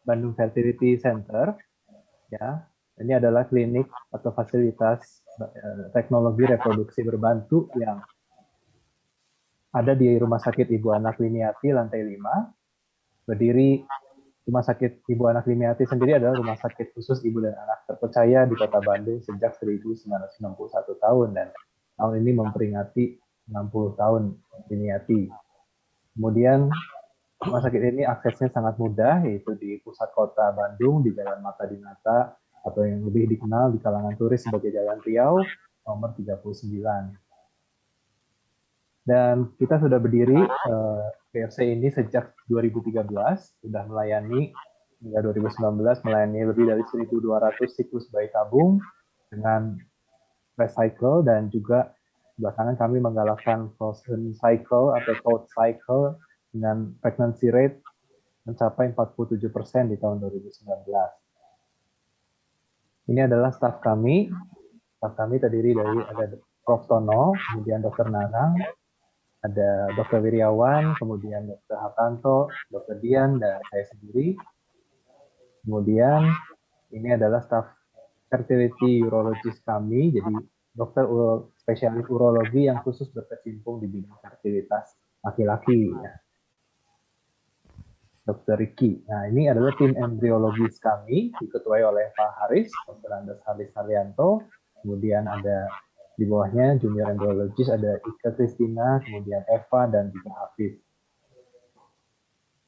Bandung Fertility Center, ya. Ini adalah klinik atau fasilitas teknologi reproduksi berbantu yang ada di Rumah Sakit Ibu Anak Liniati lantai 5. Berdiri Rumah Sakit Ibu Anak Liniati sendiri adalah rumah sakit khusus ibu dan anak terpercaya di Kota Bandung sejak 1961 tahun, dan tahun ini memperingati 60 tahun Liniati. Kemudian rumah sakit ini aksesnya sangat mudah, yaitu di pusat kota Bandung, di Jalan Mata Dinata, atau yang lebih dikenal di kalangan turis sebagai Jalan Riau, nomor 39. Dan kita sudah berdiri, BFC ini sejak 2013, sudah melayani hingga 2019, melayani lebih dari 1.200 siklus bayi tabung dengan recycle, dan juga belakangan kami menggalakkan frozen cycle atau cold cycle dengan pregnancy rate mencapai 47% di tahun 2019. Ini adalah staf kami. Staf kami terdiri dari ada Prof. Tono, kemudian Dr. Nanang, ada Dr. Wiryawan, kemudian Dr. Hartanto, Dr. Dian, dan saya sendiri. Kemudian ini adalah staf fertility urologist kami, jadi dokter spesialis urologi yang khusus berkecimpung di bidang fertilitas laki-laki, ya. Dr. Riki. Nah, ini adalah tim embriologis kami, diketuai oleh Pak Haris, Dr. Andes Haris Haryanto. Kemudian ada di bawahnya junior embriologis, ada Ika Kristina, kemudian Eva, dan juga Hafiz.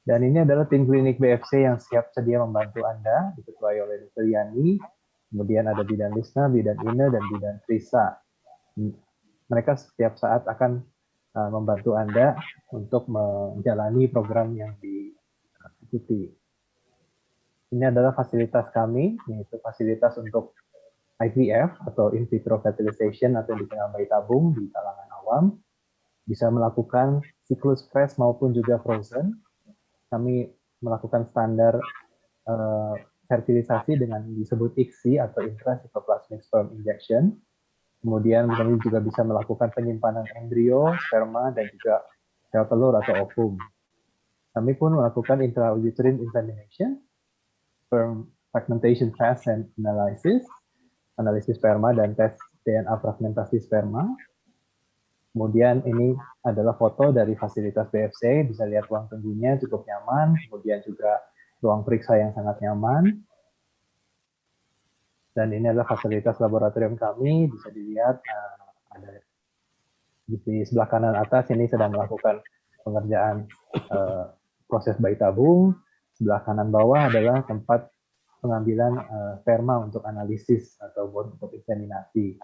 Dan ini adalah tim klinik BFC yang siap sedia membantu Anda, diketuai oleh Dr. Yani. Kemudian ada Bidan Lisna, Bidan Ine, dan Bidan Trisa. Mereka setiap saat akan membantu Anda untuk menjalani program yang diikuti. Ini adalah fasilitas kami, yaitu fasilitas untuk IVF atau in vitro fertilization atau yang dikenal bayi tabung di kalangan awam. Bisa melakukan siklus fresh maupun juga frozen. Kami melakukan standar fertilisasi dengan disebut ICSI atau intracytoplasmic sperm injection. Kemudian kami juga bisa melakukan penyimpanan embrio, sperma, dan juga sel telur atau ovum. Kami pun melakukan intrauterine insemination, sperm fragmentation test and analysis, analisis sperma dan tes DNA fragmentasi sperma. Kemudian ini adalah foto dari fasilitas BFC, bisa lihat ruang tunggunya cukup nyaman, kemudian juga ruang periksa yang sangat nyaman. Dan ini adalah fasilitas laboratorium kami, bisa dilihat ada di sebelah kanan atas ini sedang melakukan pengerjaan proses bayi tabung. Sebelah kanan bawah adalah tempat pengambilan sperma untuk analisis atau untuk inseminasi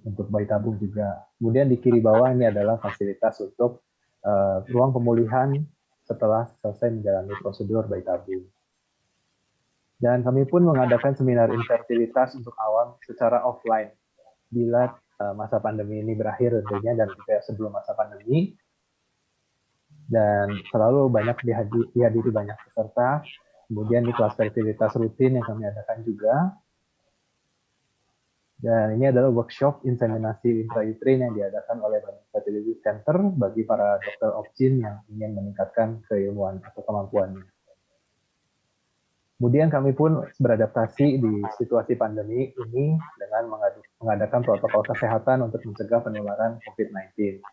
untuk bayi tabung juga. Kemudian di kiri bawah ini adalah fasilitas untuk ruang pemulihan setelah selesai menjalani prosedur bayi tabung. Dan kami pun mengadakan seminar infertilitas untuk awam secara offline bila masa pandemi ini berakhir tentunya, dan juga sebelum masa pandemi. Dan selalu banyak dihadiri banyak peserta. Kemudian di kelas fertilitas rutin yang kami adakan juga. Dan ini adalah workshop inseminasi intrauterine yang diadakan oleh Bandung Fertility Center bagi para dokter obgyn yang ingin meningkatkan keilmuan atau kemampuannya. Kemudian kami pun beradaptasi di situasi pandemi ini dengan mengadakan protokol kesehatan untuk mencegah penularan COVID-19.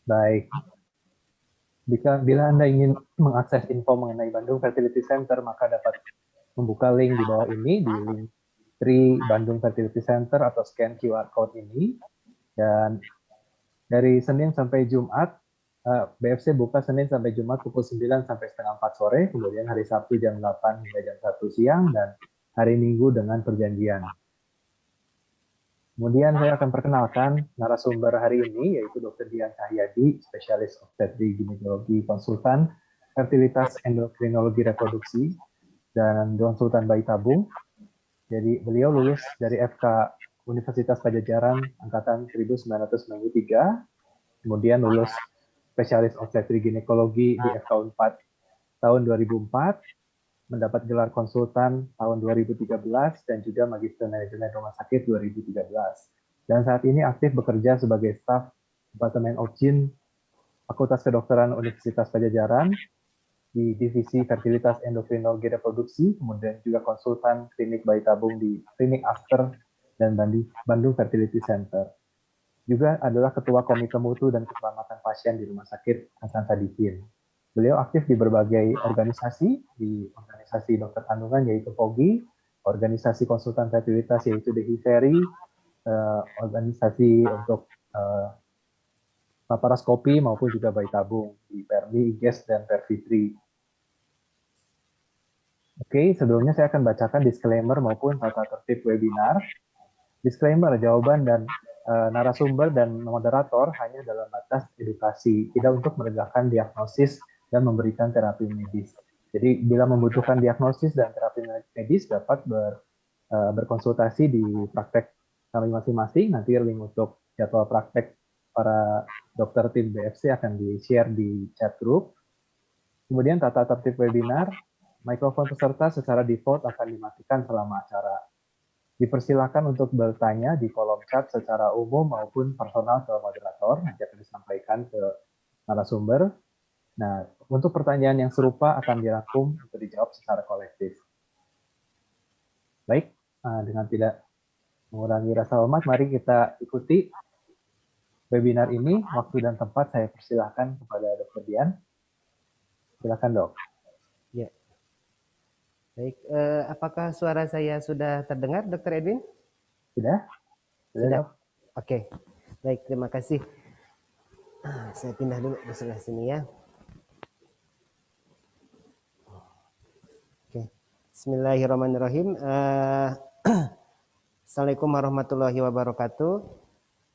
Baik, bila Anda ingin mengakses info mengenai Bandung Fertility Center, maka dapat membuka link di bawah ini, di link Bandung Fertility Center, atau scan QR code ini. Dan dari Senin sampai Jumat, BFC buka Senin sampai Jumat pukul 9 sampai setengah 4 sore, kemudian hari Sabtu jam 8 hingga jam 1 siang, dan hari Minggu dengan perjanjian. Kemudian saya akan perkenalkan narasumber hari ini, yaitu Dr. Dian Cahyadi, spesialis obstetri ginekologi, konsultan fertilitas endokrinologi reproduksi, dan konsultan bayi tabung. Jadi beliau lulus dari FK Universitas Padjadjaran angkatan 1993, kemudian lulus spesialis obstetri ginekologi di FK Unpad tahun 2004, mendapat gelar konsultan tahun 2013, dan juga magister manajemen rumah sakit 2013. Dan saat ini aktif bekerja sebagai staf Departemen Obgyn Fakultas Kedokteran Universitas Padjadjaran di Divisi Fertilitas Endokrinologi Reproduksi, kemudian juga konsultan klinik bayi tabung di Klinik After dan Bandung Fertility Center. Juga adalah Ketua Komite Mutu dan Keselamatan Pasien di Rumah Sakit Hasan Sadikin. Beliau aktif di berbagai organisasi, di organisasi dokter kandungan yaitu POGI, organisasi konsultan fertilitas yaitu DHIVERI, organisasi untuk laparoskopi maupun juga bayi tabung di Perli, IGES, dan Perfitri. Oke, sebelumnya saya akan bacakan disclaimer maupun tata tertib webinar. Disclaimer, jawaban dan narasumber dan moderator hanya dalam batas edukasi, tidak untuk menegakkan diagnosis dan memberikan terapi medis. Jadi, bila membutuhkan diagnosis dan terapi medis, dapat berkonsultasi di praktek kami masing-masing. Nanti link untuk jadwal praktek para dokter tim BFC akan di-share di chat group. Kemudian tata tertib webinar, mikrofon peserta secara default akan dimatikan selama acara. Dipersilakan untuk bertanya di kolom chat secara umum maupun personal ke moderator, nanti akan disampaikan ke narasumber. Nah, untuk pertanyaan yang serupa akan dirangkum untuk dijawab secara kolektif. Baik, dengan tidak mengurangi rasa hormat, mari kita ikuti webinar ini. Waktu dan tempat saya persilahkan kepada Dr. Dian. Silakan, Dok. Ya. Baik, apakah suara saya sudah terdengar, Dr. Edwin? Sudah? Sudah. Oke. Baik, terima kasih. Saya pindah dulu ke sebelah sini ya. Oke. Bismillahirrahmanirrahim. Assalamualaikum warahmatullahi wabarakatuh.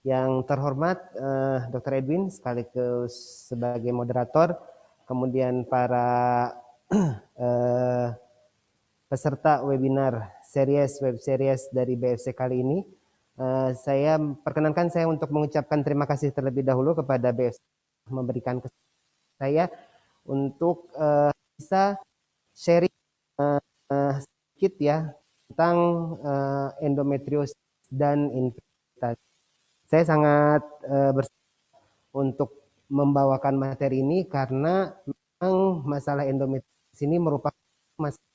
Yang terhormat Dr. Edwin sekaligus sebagai moderator, kemudian para peserta webinar web series dari BFC kali ini. Saya untuk mengucapkan terima kasih terlebih dahulu kepada BFC memberikan kesempatan saya untuk bisa sharing sedikit ya tentang endometriosis dan infertilitas. Saya sangat bersemangat untuk membawakan materi ini karena memang masalah endometriosis ini merupakan masalah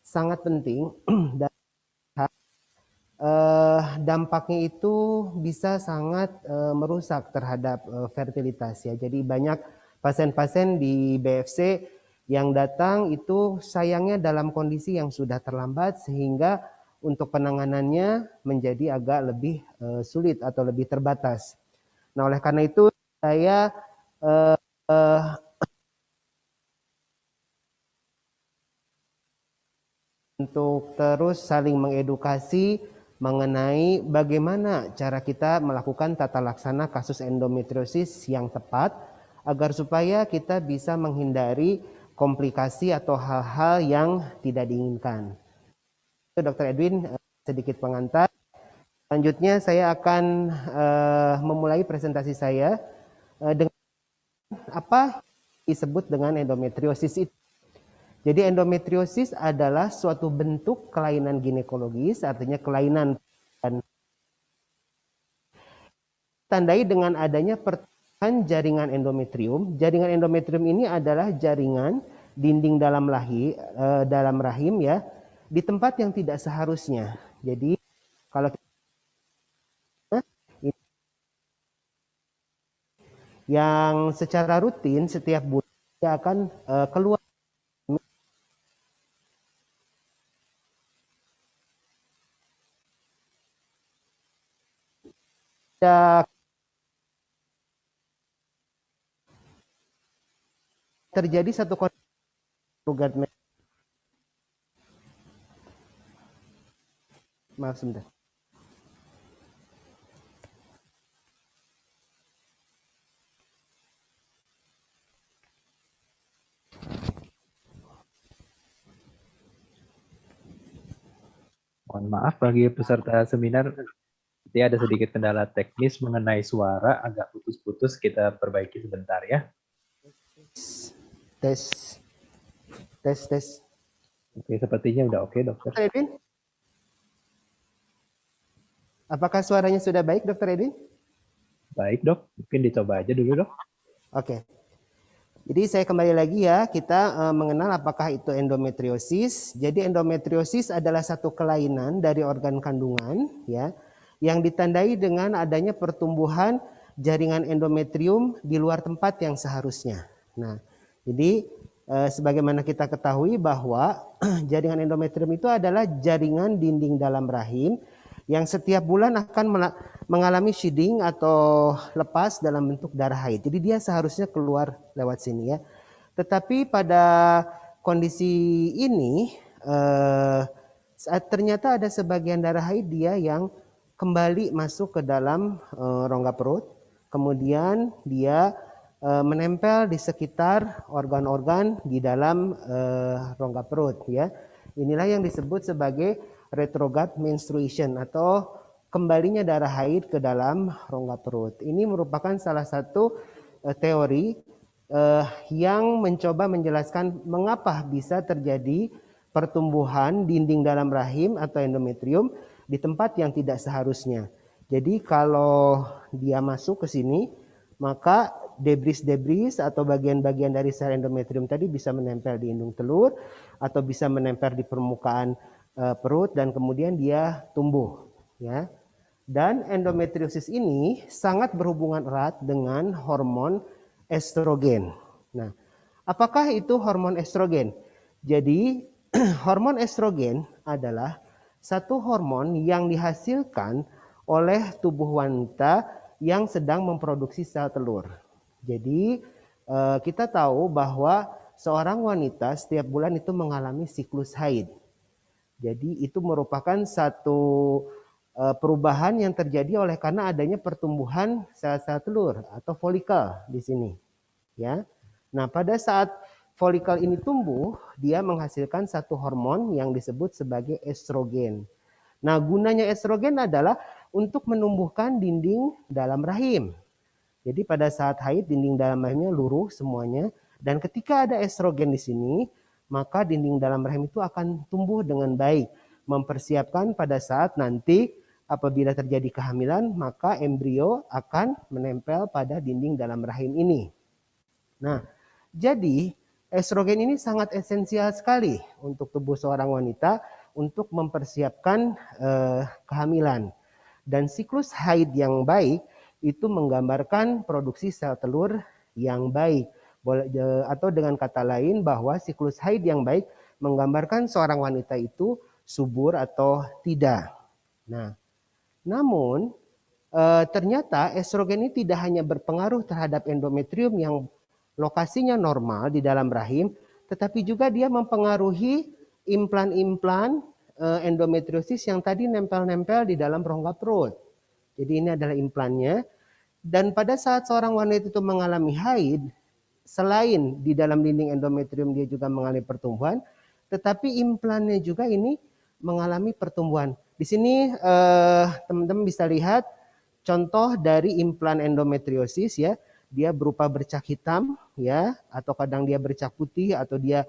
sangat penting dan dampaknya itu bisa sangat merusak terhadap fertilitas ya. Jadi banyak pasien-pasien di BFC yang datang itu sayangnya dalam kondisi yang sudah terlambat sehingga untuk penanganannya menjadi agak lebih sulit atau lebih terbatas. Nah, oleh karena itu saya untuk terus saling mengedukasi mengenai bagaimana cara kita melakukan tata laksana kasus endometriosis yang tepat agar supaya kita bisa menghindari komplikasi atau hal-hal yang tidak diinginkan. Dr. Edwin, sedikit pengantar. Selanjutnya saya akan memulai presentasi saya dengan apa disebut dengan endometriosis itu. Jadi endometriosis adalah suatu bentuk kelainan ginekologis, artinya kelainan dan tandai dengan adanya pertumbuhan jaringan endometrium. Jaringan endometrium ini adalah jaringan dinding dalam rahim ya, di tempat yang tidak seharusnya. Jadi kalau yang secara rutin setiap bulan dia akan keluar terjadi satu kondisi. Maaf sebentar. Mohon maaf bagi peserta seminar, nanti ada sedikit kendala teknis mengenai suara, agak putus-putus, kita perbaiki sebentar ya. Tes. Oke, sepertinya udah oke, dokter. Edwin? Apakah suaranya sudah baik, Dr. Edwin? Baik, dok. Mungkin dicoba aja dulu, dok. Oke. Jadi saya kembali lagi ya, kita mengenal apakah itu endometriosis. Jadi endometriosis adalah satu kelainan dari organ kandungan ya, yang ditandai dengan adanya pertumbuhan jaringan endometrium di luar tempat yang seharusnya. Nah, jadi sebagaimana kita ketahui bahwa jaringan endometrium itu adalah jaringan dinding dalam rahim yang setiap bulan akan mengalami shedding atau lepas dalam bentuk darah haid. Jadi dia seharusnya keluar lewat sini ya. Tetapi pada kondisi ini ternyata ada sebagian darah haid dia yang kembali masuk ke dalam rongga perut. Kemudian dia menempel di sekitar organ-organ di dalam rongga perut ya. Inilah yang disebut sebagai retrograde menstruation atau kembalinya darah haid ke dalam rongga perut. Ini merupakan salah satu teori yang mencoba menjelaskan mengapa bisa terjadi pertumbuhan dinding dalam rahim atau endometrium di tempat yang tidak seharusnya. Jadi kalau dia masuk ke sini, maka debris-debris atau bagian-bagian dari sel endometrium tadi bisa menempel di indung telur atau bisa menempel di permukaan perut dan kemudian dia tumbuh ya. Dan endometriosis ini sangat berhubungan erat dengan hormon estrogen. Nah, apakah itu hormon estrogen? Jadi hormon estrogen adalah satu hormon yang dihasilkan oleh tubuh wanita yang sedang memproduksi sel telur. Jadi kita tahu bahwa seorang wanita setiap bulan itu mengalami siklus haid. Jadi itu merupakan satu perubahan yang terjadi oleh karena adanya pertumbuhan sel-sel telur atau folikel di sini. Ya. Nah, pada saat folikel ini tumbuh, dia menghasilkan satu hormon yang disebut sebagai estrogen. Nah, gunanya estrogen adalah untuk menumbuhkan dinding dalam rahim. Jadi pada saat haid dinding dalam rahimnya luruh semuanya dan ketika ada estrogen di sini, maka dinding dalam rahim itu akan tumbuh dengan baik, mempersiapkan pada saat nanti apabila terjadi kehamilan, maka embrio akan menempel pada dinding dalam rahim ini. Nah, jadi estrogen ini sangat esensial sekali untuk tubuh seorang wanita untuk mempersiapkan kehamilan. Dan siklus haid yang baik itu menggambarkan produksi sel telur yang baik. Atau dengan kata lain bahwa siklus haid yang baik menggambarkan seorang wanita itu subur atau tidak. Nah, namun ternyata estrogen ini tidak hanya berpengaruh terhadap endometrium yang lokasinya normal di dalam rahim, tetapi juga dia mempengaruhi implan-implan endometriosis yang tadi nempel-nempel di dalam rongga perut. Jadi ini adalah implannya. Dan pada saat seorang wanita itu mengalami haid, selain di dalam dinding endometrium dia juga mengalami pertumbuhan, tetapi implannya juga ini mengalami pertumbuhan. Di sini teman-teman bisa lihat contoh dari implan endometriosis ya. Dia berupa bercak hitam ya, atau kadang dia bercak putih atau dia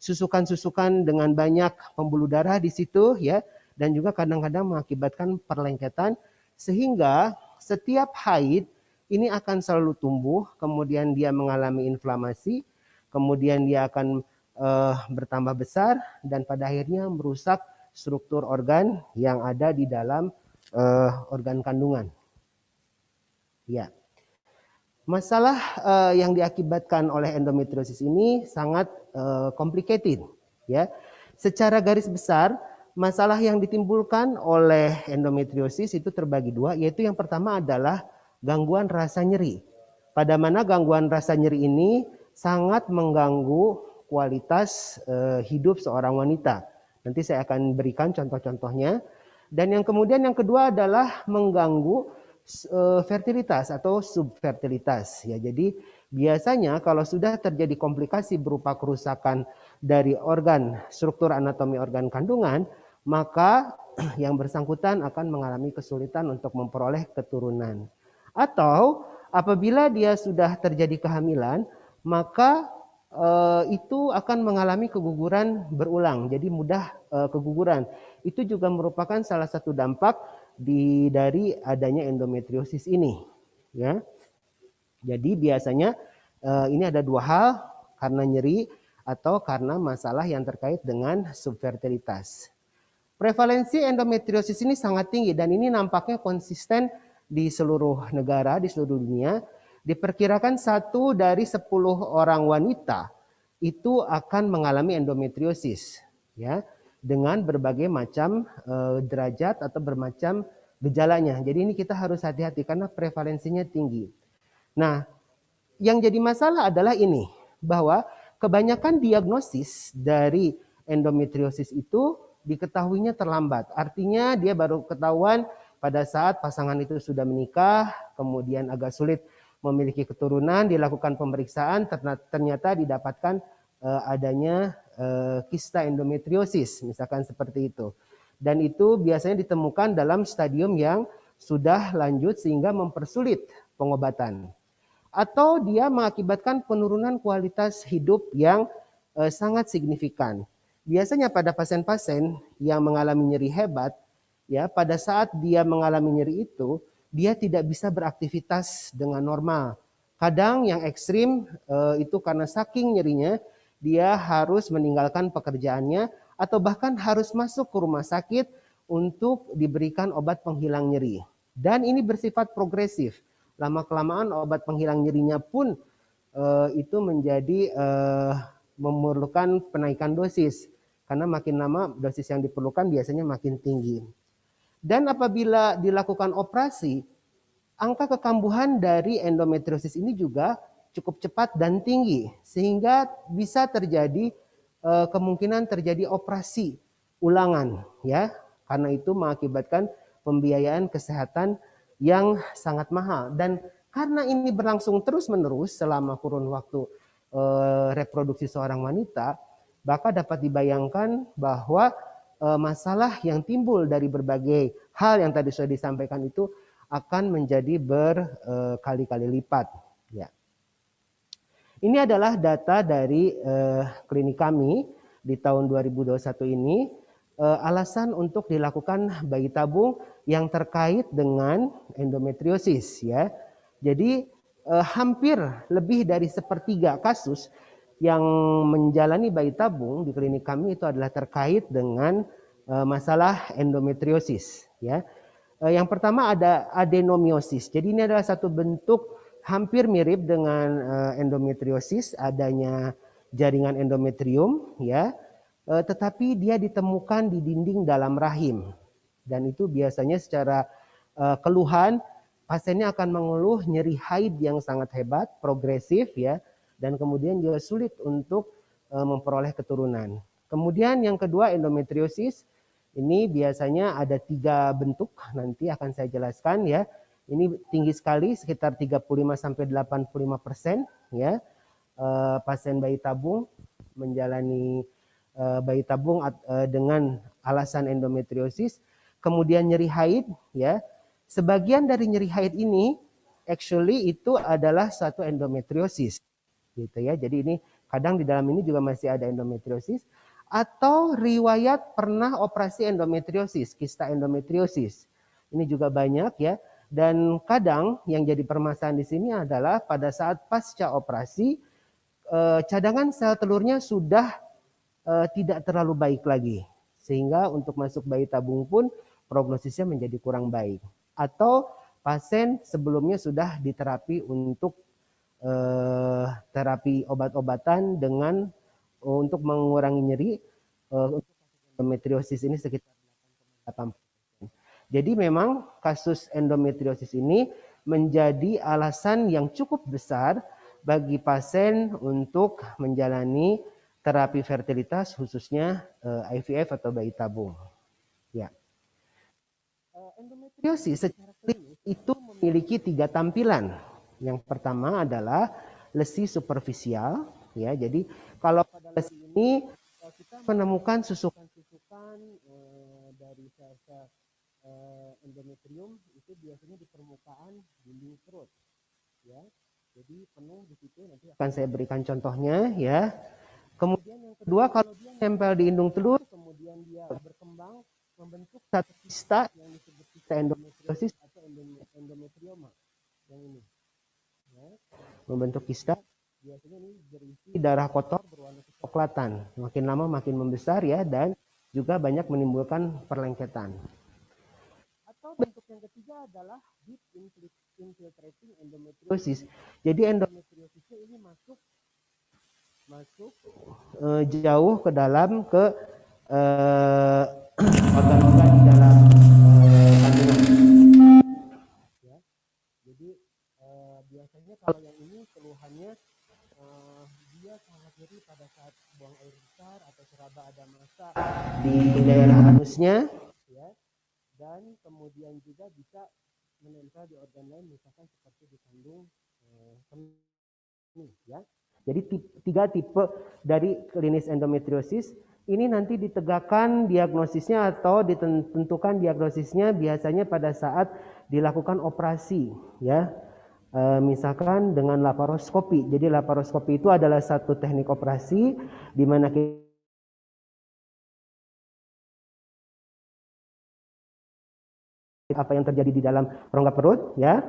susukan-susukan dengan banyak pembuluh darah di situ ya, dan juga kadang-kadang mengakibatkan perlengketan sehingga setiap haid ini akan selalu tumbuh, kemudian dia mengalami inflamasi, kemudian dia akan bertambah besar dan pada akhirnya merusak struktur organ yang ada di dalam organ kandungan. Ya. Masalah yang diakibatkan oleh endometriosis ini sangat complicated ya. Secara garis besar, masalah yang ditimbulkan oleh endometriosis itu terbagi dua, yaitu yang pertama adalah gangguan rasa nyeri. Pada mana gangguan rasa nyeri ini sangat mengganggu kualitas hidup seorang wanita. Nanti saya akan berikan contoh-contohnya. Dan yang kemudian yang kedua adalah mengganggu fertilitas atau subfertilitas ya. Jadi biasanya kalau sudah terjadi komplikasi berupa kerusakan dari organ struktur anatomi organ kandungan, maka yang bersangkutan akan mengalami kesulitan untuk memperoleh keturunan. Atau apabila dia sudah terjadi kehamilan, maka itu akan mengalami keguguran berulang. Jadi mudah keguguran. Itu juga merupakan salah satu dampak dari adanya endometriosis ini, ya. Jadi biasanya ini ada dua hal, karena nyeri atau karena masalah yang terkait dengan subfertilitas. Prevalensi endometriosis ini sangat tinggi dan ini nampaknya konsisten di seluruh negara, di seluruh dunia. Diperkirakan 1 dari 10 orang wanita itu akan mengalami endometriosis, ya, dengan berbagai macam derajat atau bermacam gejalanya. Jadi ini kita harus hati-hati karena prevalensinya tinggi. Nah, yang jadi masalah adalah ini, bahwa kebanyakan diagnosis dari endometriosis itu diketahuinya terlambat. Artinya dia baru ketahuan pada saat pasangan itu sudah menikah, kemudian agak sulit memiliki keturunan, dilakukan pemeriksaan, ternyata didapatkan adanya kista endometriosis, misalkan seperti itu. Dan itu biasanya ditemukan dalam stadium yang sudah lanjut sehingga mempersulit pengobatan. Atau dia mengakibatkan penurunan kualitas hidup yang sangat signifikan. Biasanya pada pasien-pasien yang mengalami nyeri hebat, ya, pada saat dia mengalami nyeri itu, dia tidak bisa beraktivitas dengan normal. Kadang yang ekstrim itu karena saking nyerinya, dia harus meninggalkan pekerjaannya atau bahkan harus masuk ke rumah sakit untuk diberikan obat penghilang nyeri. Dan ini bersifat progresif. Lama-kelamaan obat penghilang nyerinya pun itu menjadi memerlukan penaikan dosis. Karena makin lama dosis yang diperlukan biasanya makin tinggi. Dan apabila dilakukan operasi, angka kekambuhan dari endometriosis ini juga cukup cepat dan tinggi. Sehingga bisa terjadi kemungkinan terjadi operasi ulangan, ya. Karena itu mengakibatkan pembiayaan kesehatan yang sangat mahal. Dan karena ini berlangsung terus-menerus selama kurun waktu reproduksi seorang wanita, maka dapat dibayangkan bahwa masalah yang timbul dari berbagai hal yang tadi sudah disampaikan itu akan menjadi berkali-kali lipat. Ya. Ini adalah data dari klinik kami di tahun 2021 ini. Alasan untuk dilakukan bayi tabung yang terkait dengan endometriosis, ya. Jadi hampir lebih dari sepertiga kasus yang menjalani bayi tabung di klinik kami itu adalah terkait dengan masalah endometriosis, ya. Yang pertama ada adenomiosis. Jadi ini adalah satu bentuk hampir mirip dengan endometriosis, adanya jaringan endometrium, ya. Tetapi dia ditemukan di dinding dalam rahim. Dan itu biasanya secara keluhan pasiennya akan mengeluh nyeri haid yang sangat hebat, progresif, ya, dan kemudian juga sulit untuk memperoleh keturunan. Kemudian yang kedua endometriosis, ini biasanya ada 3 bentuk, nanti akan saya jelaskan, ya. Ini tinggi sekali, sekitar 35-85%, ya. Pasien bayi tabung menjalani bayi tabung dengan alasan endometriosis, kemudian nyeri haid, ya. Sebagian dari nyeri haid ini actually itu adalah satu endometriosis, gitu ya. Jadi ini kadang di dalam ini juga masih ada endometriosis atau riwayat pernah operasi endometriosis, kista endometriosis. Ini juga banyak, ya. Dan kadang yang jadi permasalahan di sini adalah pada saat pasca operasi cadangan sel telurnya sudah tidak terlalu baik lagi. Sehingga untuk masuk bayi tabung pun prognosisnya menjadi kurang baik. Atau pasien sebelumnya sudah diterapi untuk terapi obat-obatan dengan untuk mengurangi nyeri untuk endometriosis ini sekitar 8%. Jadi memang kasus endometriosis ini menjadi alasan yang cukup besar bagi pasien untuk menjalani terapi fertilitas khususnya IVF atau bayi tabung. Ya. Endometriosis secara klinis itu memiliki 3 tampilan. Yang pertama adalah lesi superficial, ya. Jadi kalau pada lesi ini kita menemukan susukan-susukan dari sel-sel endometrium itu biasanya di permukaan dinding perut, ya. Jadi penuh di situ, nanti akan saya berikan contohnya, ya. Kemudian yang kedua, kalau dia nempel di indung telur, kemudian dia berkembang membentuk satu kista yang disebut kista endometriosis atau endometrioma, yang ini. Ya. membentuk kista. Biasanya ini berisi darah kotor berwarna kecoklatan. Makin lama makin membesar ya, dan juga banyak menimbulkan perlengketan. Atau bentuk yang ketiga adalah deep infiltrating endometriosis. Jadi endometriosisnya ini masuk jauh ke dalam ke organ-organ di dalam kandungan. Ya. Jadi biasanya kalau yang ini keluhannya dia sangat nyeri pada saat buang air besar atau seraba ada massa di daerah anusnya, ya, dan kemudian juga bisa menempel di organ lain, misalkan seperti di kandung kemih, ya. Jadi tiga tipe dari klinis endometriosis ini nanti ditegakkan diagnosisnya atau ditentukan diagnosisnya biasanya pada saat dilakukan operasi, ya. Misalkan dengan laparoskopi. Jadi laparoskopi itu adalah satu teknik operasi di mana apa yang terjadi di dalam rongga perut, ya,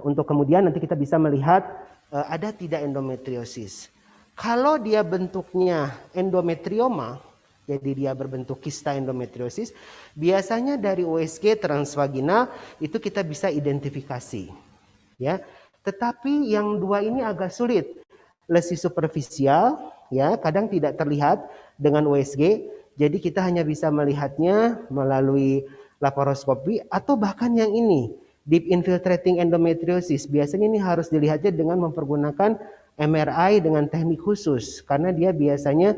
untuk kemudian nanti kita bisa melihat ada tidak endometriosis. Kalau dia bentuknya endometrioma, jadi dia berbentuk kista endometriosis, biasanya dari USG transvaginal itu kita bisa identifikasi, ya. Tetapi yang dua ini agak sulit. Lesi superficial, ya, kadang tidak terlihat dengan USG, jadi kita hanya bisa melihatnya melalui laparoskopi, atau bahkan yang ini deep infiltrating endometriosis. Biasanya ini harus dilihatnya dengan mempergunakan MRI dengan teknik khusus, karena dia biasanya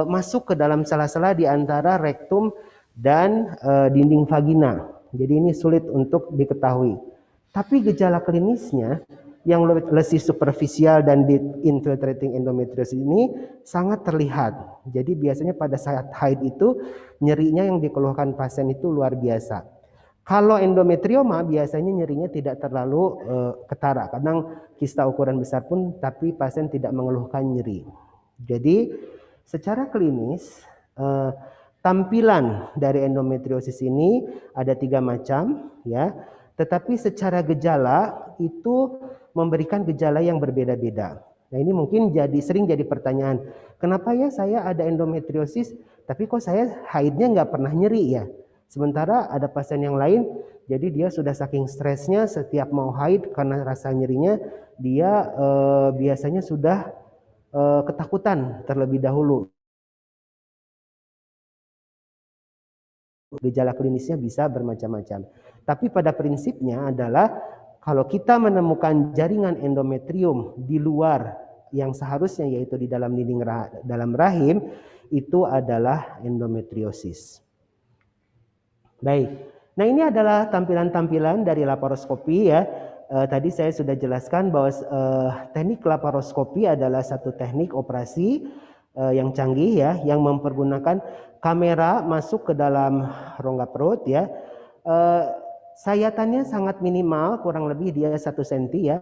masuk ke dalam sela-sela di antara rektum dan dinding vagina. Jadi ini sulit untuk diketahui. Tapi gejala klinisnya yang lesi superficial dan deep infiltrating endometriosis ini sangat terlihat. Jadi biasanya pada saat haid itu nyerinya yang dikeluhkan pasien itu luar biasa. Kalau endometrioma biasanya nyerinya tidak terlalu ketara. Kadang kista ukuran besar pun tapi pasien tidak mengeluhkan nyeri. Jadi secara klinis tampilan dari endometriosis ini ada 3 macam, ya. Tetapi secara gejala itu memberikan gejala yang berbeda-beda. Nah, ini mungkin sering jadi pertanyaan, kenapa ya saya ada endometriosis tapi kok saya haidnya nggak pernah nyeri ya? Sementara ada pasien yang lain, jadi dia sudah saking stresnya setiap mau haid karena rasa nyerinya, dia biasanya sudah ketakutan terlebih dahulu. Gejala klinisnya bisa bermacam-macam. Tapi pada prinsipnya adalah kalau kita menemukan jaringan endometrium di luar yang seharusnya, yaitu di dalam dinding dalam rahim, itu adalah endometriosis. Baik. Nah, ini adalah tampilan-tampilan dari laparoskopi, ya. Tadi saya sudah jelaskan bahwa teknik laparoskopi adalah satu teknik operasi yang canggih, ya, yang mempergunakan kamera masuk ke dalam rongga perut, ya. Sayatannya sangat minimal, kurang lebih dia 1 cm, ya,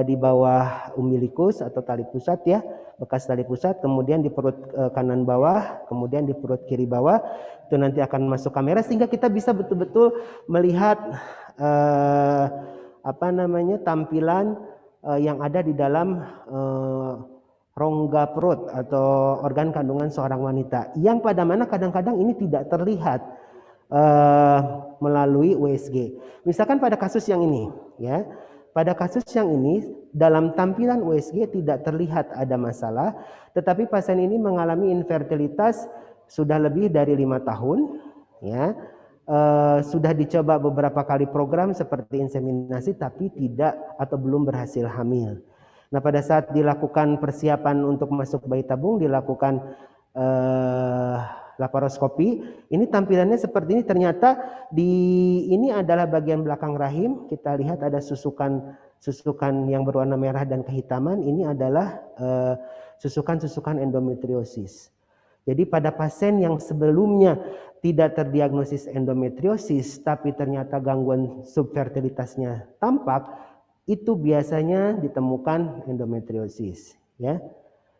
di bawah umbilikus atau tali pusat, ya, bekas tali pusat, kemudian di perut kanan bawah, kemudian di perut kiri bawah, itu nanti akan masuk kamera sehingga kita bisa betul-betul melihat tampilan yang ada di dalam rongga perut atau organ kandungan seorang wanita, yang pada mana kadang-kadang ini tidak terlihat melalui USG. Misalkan pada kasus yang ini, ya, pada kasus yang ini dalam tampilan USG tidak terlihat ada masalah, tetapi pasien ini mengalami infertilitas sudah lebih dari 5 tahun, ya. Sudah dicoba beberapa kali program seperti inseminasi tapi tidak atau belum berhasil hamil. Nah, pada saat dilakukan persiapan untuk masuk bayi tabung, dilakukan laparoskopi, ini tampilannya seperti ini. Ternyata ini adalah bagian belakang rahim. Kita lihat ada susukan yang berwarna merah dan kehitaman. Ini adalah susukan-susukan endometriosis. Jadi pada pasien yang sebelumnya tidak terdiagnosis endometriosis tapi ternyata gangguan subfertilitasnya tampak, itu biasanya ditemukan endometriosis, ya.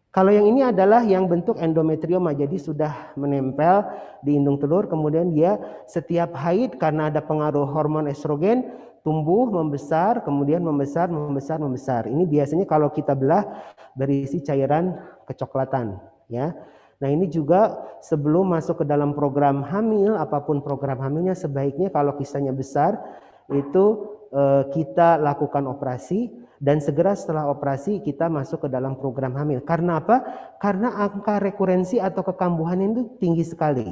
Kalau yang ini adalah yang bentuk endometrioma, jadi sudah menempel di indung telur, kemudian dia setiap haid karena ada pengaruh hormon estrogen, tumbuh, membesar, kemudian membesar, membesar, membesar. Ini biasanya kalau kita belah berisi cairan kecoklatan, ya. Nah, ini juga sebelum masuk ke dalam program hamil, apapun program hamilnya, sebaiknya kalau kisahnya besar itu kita lakukan operasi, dan segera setelah operasi kita masuk ke dalam program hamil. Karena apa? Karena angka rekurensi atau kekambuhan itu tinggi sekali.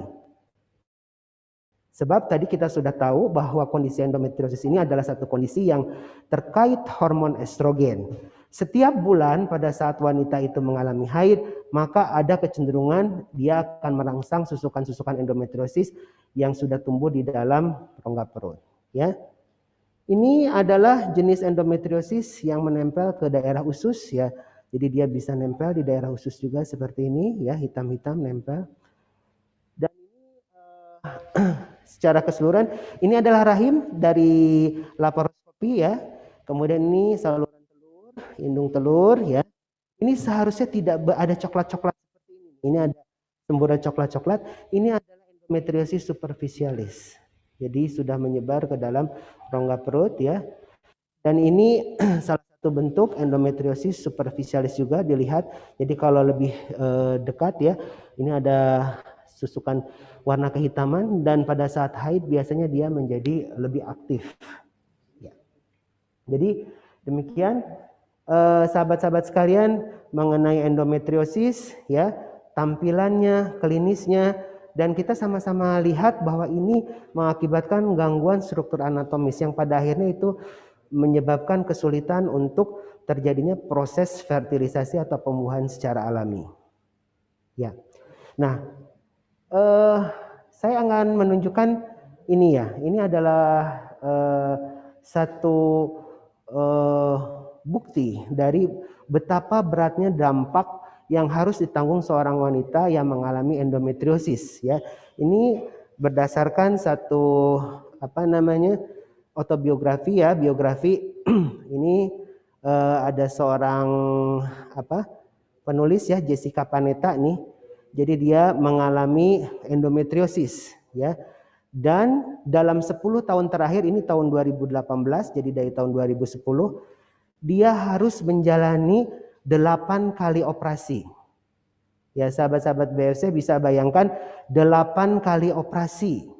Sebab tadi kita sudah tahu bahwa kondisi endometriosis ini adalah satu kondisi yang terkait hormon estrogen. Setiap bulan pada saat wanita itu mengalami haid, maka ada kecenderungan dia akan merangsang susukan-susukan endometriosis yang sudah tumbuh di dalam rongga perut. Ya, ini adalah jenis endometriosis yang menempel ke daerah usus, ya. Jadi dia bisa nempel di daerah usus juga seperti ini, ya, hitam-hitam nempel. Dan secara keseluruhan ini adalah rahim dari laparoskopi, ya. Kemudian ini saluran telur, indung telur, ya. Ini seharusnya tidak ada coklat-coklat seperti ini. Ini ada semburan coklat-coklat. Ini adalah endometriosis superficialis. Jadi sudah menyebar ke dalam rongga perut, ya. Dan ini salah satu bentuk endometriosis superficialis juga dilihat. Jadi kalau lebih dekat, ya, ini ada susukan warna kehitaman, dan pada saat haid biasanya dia menjadi lebih aktif. Ya. Jadi demikian sahabat-sahabat sekalian mengenai endometriosis, ya, tampilannya, klinisnya, dan kita sama-sama lihat bahwa ini mengakibatkan gangguan struktur anatomis yang pada akhirnya itu menyebabkan kesulitan untuk terjadinya proses fertilisasi atau pembuahan secara alami. Ya. Nah, saya akan menunjukkan ini, ya. Ini adalah satu bukti dari betapa beratnya dampak yang harus ditanggung seorang wanita yang mengalami endometriosis, ya. Ini berdasarkan satu autobiografi, ya, biografi. Ini ada seorang penulis, ya, Jessica Panetta nih. Jadi dia mengalami endometriosis, ya. Dan dalam 10 tahun terakhir, ini tahun 2018, jadi dari tahun 2010, dia harus menjalani 8 kali operasi. Ya, sahabat-sahabat BFC bisa bayangkan 8 kali operasi,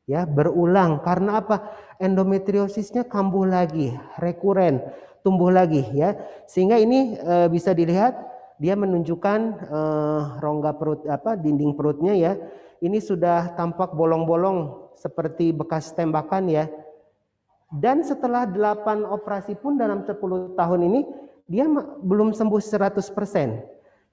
ya, berulang. Karena apa? Endometriosisnya kambuh lagi, rekuren, tumbuh lagi, ya. Sehingga ini bisa dilihat dia menunjukkan rongga perut, dinding perutnya, ya. Ini sudah tampak bolong-bolong seperti bekas tembakan, ya. Dan setelah 8 operasi pun dalam 10 tahun ini dia belum sembuh 100%.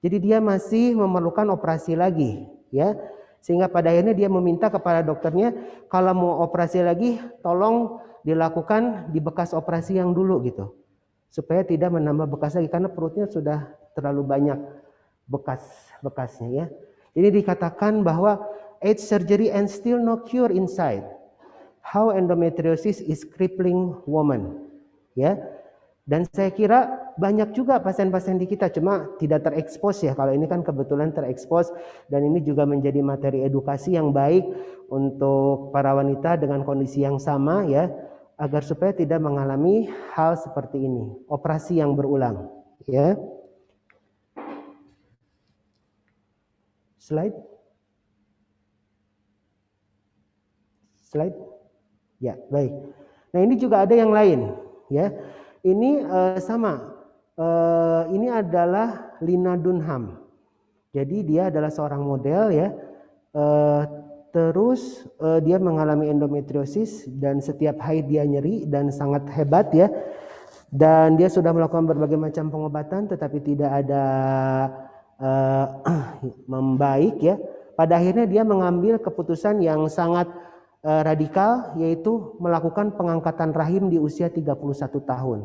Jadi dia masih memerlukan operasi lagi, ya. Sehingga pada akhirnya dia meminta kepada dokternya, kalau mau operasi lagi tolong dilakukan di bekas operasi yang dulu, gitu. Supaya tidak menambah bekas lagi, karena perutnya sudah terlalu banyak bekas-bekasnya, ya. Jadi dikatakan bahwa 8 surgery and still no cure inside. How endometriosis is crippling woman, ya. Dan saya kira banyak juga pasien-pasien di kita, cuma tidak terekspos, ya. Kalau ini kan kebetulan terekspos, dan ini juga menjadi materi edukasi yang baik untuk para wanita dengan kondisi yang sama, ya, agar supaya tidak mengalami hal seperti ini, operasi yang berulang, ya. Slide. Ya, baik. Nah, ini juga ada yang lain, ya. Ini sama. Ini adalah Lina Dunham. Jadi dia adalah seorang model, ya. Terus dia mengalami endometriosis, dan setiap haid dia nyeri dan sangat hebat, ya. Dan dia sudah melakukan berbagai macam pengobatan, tetapi tidak ada membaik, ya. Pada akhirnya dia mengambil keputusan yang sangat radikal, yaitu melakukan pengangkatan rahim di usia 31 tahun.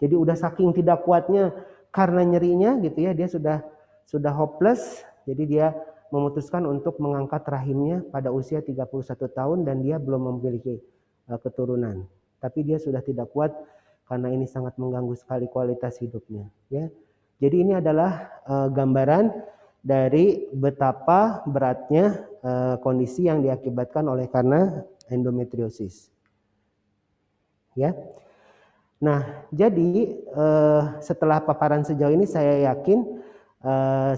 Jadi udah saking tidak kuatnya karena nyerinya, gitu, ya, dia sudah hopeless. Jadi dia memutuskan untuk mengangkat rahimnya pada usia 31 tahun, dan dia belum memiliki keturunan. Tapi dia sudah tidak kuat karena ini sangat mengganggu sekali kualitas hidupnya, ya. Jadi ini adalah gambaran dari betapa beratnya kondisi yang diakibatkan oleh karena endometriosis. ya. Nah, jadi setelah paparan sejauh ini saya yakin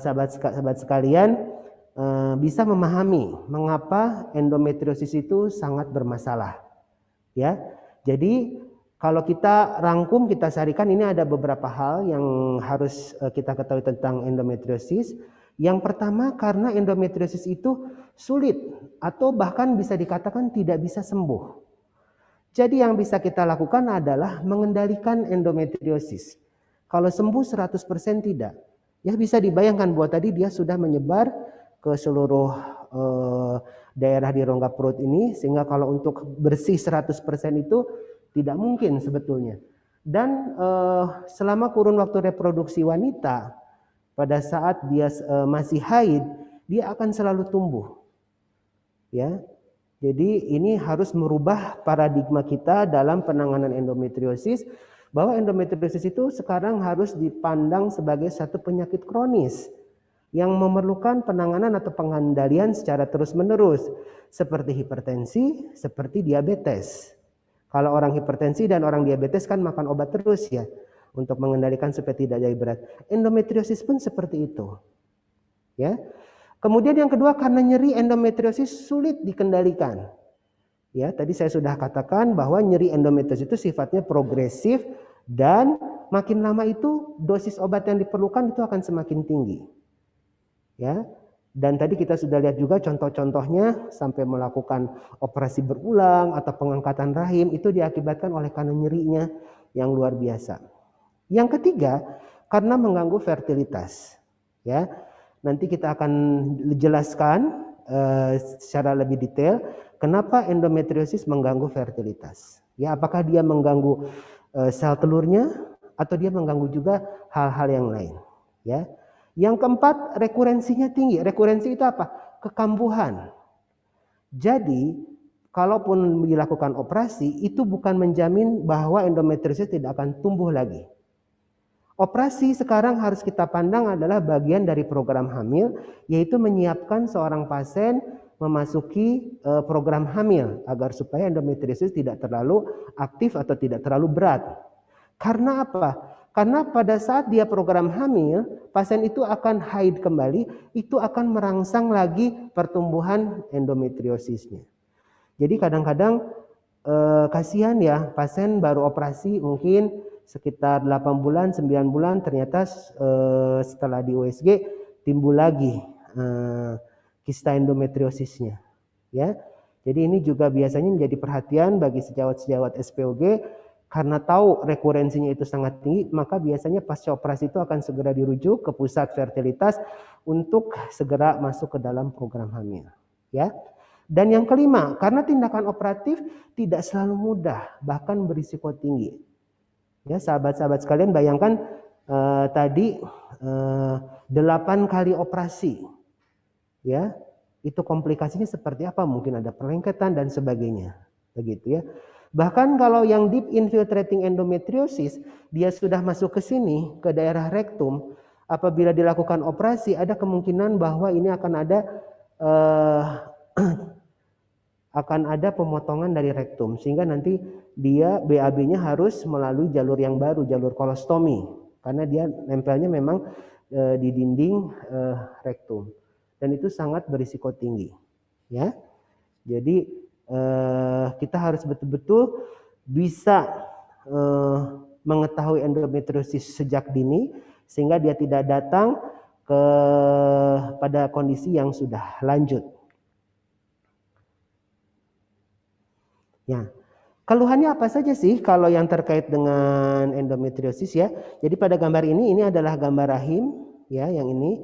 sahabat sekalian bisa memahami mengapa endometriosis itu sangat bermasalah, ya. Jadi kalau kita rangkum, kita sarikan, ini ada beberapa hal yang harus kita ketahui tentang endometriosis. Yang pertama, karena endometriosis itu sulit atau bahkan bisa dikatakan tidak bisa sembuh. Jadi yang bisa kita lakukan adalah mengendalikan endometriosis. Kalau sembuh 100% tidak. Ya bisa dibayangkan bahwa tadi dia sudah menyebar ke seluruh daerah di rongga perut ini, sehingga kalau untuk bersih 100% itu tidak mungkin sebetulnya. Dan selama kurun waktu reproduksi wanita, pada saat dia masih haid, dia akan selalu tumbuh. Ya, jadi ini harus merubah paradigma kita dalam penanganan endometriosis, bahwa endometriosis itu sekarang harus dipandang sebagai satu penyakit kronis yang memerlukan penanganan atau pengendalian secara terus-menerus, seperti hipertensi, seperti diabetes. Kalau orang hipertensi dan orang diabetes kan makan obat terus ya, untuk mengendalikan supaya tidak jadi berat. Endometriosis pun seperti itu. Ya. Kemudian yang kedua, karena nyeri endometriosis sulit dikendalikan. Ya, tadi saya sudah katakan bahwa nyeri endometriosis itu sifatnya progresif dan makin lama itu dosis obat yang diperlukan itu akan semakin tinggi. Ya. Dan tadi kita sudah lihat juga contoh-contohnya sampai melakukan operasi berulang atau pengangkatan rahim itu diakibatkan oleh karena nyerinya yang luar biasa. Yang ketiga, karena mengganggu fertilitas. Ya. Nanti kita akan jelaskan secara lebih detail kenapa endometriosis mengganggu fertilitas. Ya, apakah dia mengganggu sel telurnya atau dia mengganggu juga hal-hal yang lain. Ya. Yang keempat, rekurensinya tinggi. Rekurensi itu apa? Kekambuhan. Jadi, kalaupun dilakukan operasi, itu bukan menjamin bahwa endometriosis tidak akan tumbuh lagi. Operasi sekarang harus kita pandang adalah bagian dari program hamil, yaitu menyiapkan seorang pasien memasuki program hamil agar supaya endometriosis tidak terlalu aktif atau tidak terlalu berat. Karena apa? Karena pada saat dia program hamil, pasien itu akan haid kembali, itu akan merangsang lagi pertumbuhan endometriosisnya. Jadi kadang-kadang kasihan ya, pasien baru operasi mungkin sekitar 8 bulan, 9 bulan, ternyata setelah di USG timbul lagi kista endometriosisnya. Ya. Jadi ini juga biasanya menjadi perhatian bagi sejawat-sejawat SPOG, karena tahu rekurensinya itu sangat tinggi, maka biasanya pasca operasi itu akan segera dirujuk ke pusat fertilitas untuk segera masuk ke dalam program hamil. Ya. Dan yang kelima, karena tindakan operatif tidak selalu mudah, bahkan berisiko tinggi. Ya, sahabat-sahabat sekalian, bayangkan tadi 8 kali operasi. Ya, itu komplikasinya seperti apa? Mungkin ada perlengketan dan sebagainya. Begitu ya. Bahkan kalau yang deep infiltrating endometriosis, dia sudah masuk ke sini, ke daerah rektum, apabila dilakukan operasi, ada kemungkinan bahwa ini akan ada pemotongan dari rektum, sehingga nanti dia BAB-nya harus melalui jalur yang baru, jalur kolostomi, karena dia nempelnya memang di dinding rektum, dan itu sangat berisiko tinggi. Ya, jadi kita harus betul-betul bisa mengetahui endometriosis sejak dini, sehingga dia tidak datang pada kondisi yang sudah lanjut. Ya, keluhannya apa saja sih kalau yang terkait dengan endometriosis ya? Jadi pada gambar ini adalah gambar rahim ya, yang ini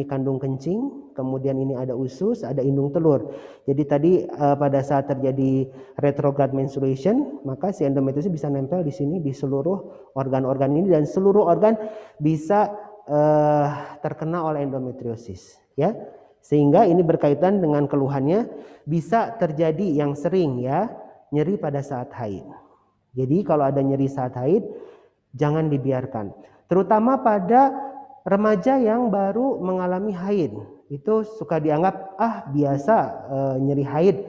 kandung kencing, kemudian ini ada usus, ada indung telur. Jadi tadi pada saat terjadi retrograde menstruation, maka si endometriosis bisa nempel di sini di seluruh organ-organ ini, dan seluruh organ bisa terkena oleh endometriosis ya. Sehingga ini berkaitan dengan keluhannya, bisa terjadi yang sering ya, nyeri pada saat haid. Jadi kalau ada nyeri saat haid, jangan dibiarkan. Terutama pada remaja yang baru mengalami haid. Itu suka dianggap, biasa nyeri haid,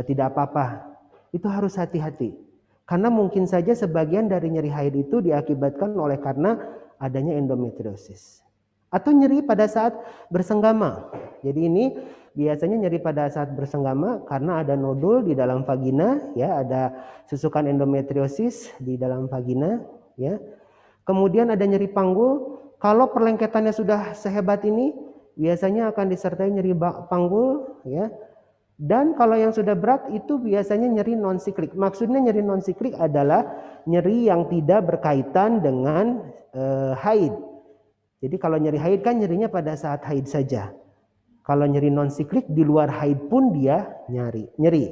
tidak apa-apa. Itu harus hati-hati. Karena mungkin saja sebagian dari nyeri haid itu diakibatkan oleh karena adanya endometriosis. Atau nyeri pada saat bersenggama. Jadi ini biasanya nyeri pada saat bersenggama karena ada nodul di dalam vagina, ya, ada susukan endometriosis di dalam vagina, ya. Kemudian ada nyeri panggul. Kalau perlengketannya sudah sehebat ini, biasanya akan disertai nyeri panggul, ya. Dan kalau yang sudah berat itu biasanya nyeri non siklik. Maksudnya nyeri non siklik adalah nyeri yang tidak berkaitan dengan haid. Jadi kalau nyeri haid kan nyerinya pada saat haid saja. Kalau nyeri non siklik di luar haid pun dia nyeri.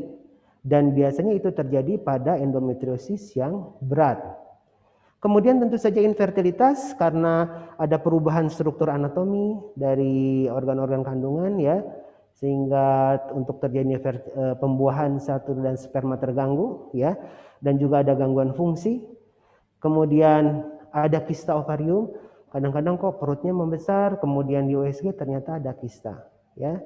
Dan biasanya itu terjadi pada endometriosis yang berat. Kemudian tentu saja infertilitas karena ada perubahan struktur anatomi dari organ-organ kandungan, ya. Sehingga untuk terjadinya pembuahan sel telur dan sperma terganggu, ya, dan juga ada gangguan fungsi. Kemudian ada kista ovarium, kadang-kadang kok perutnya membesar, kemudian di USG ternyata ada kista, ya.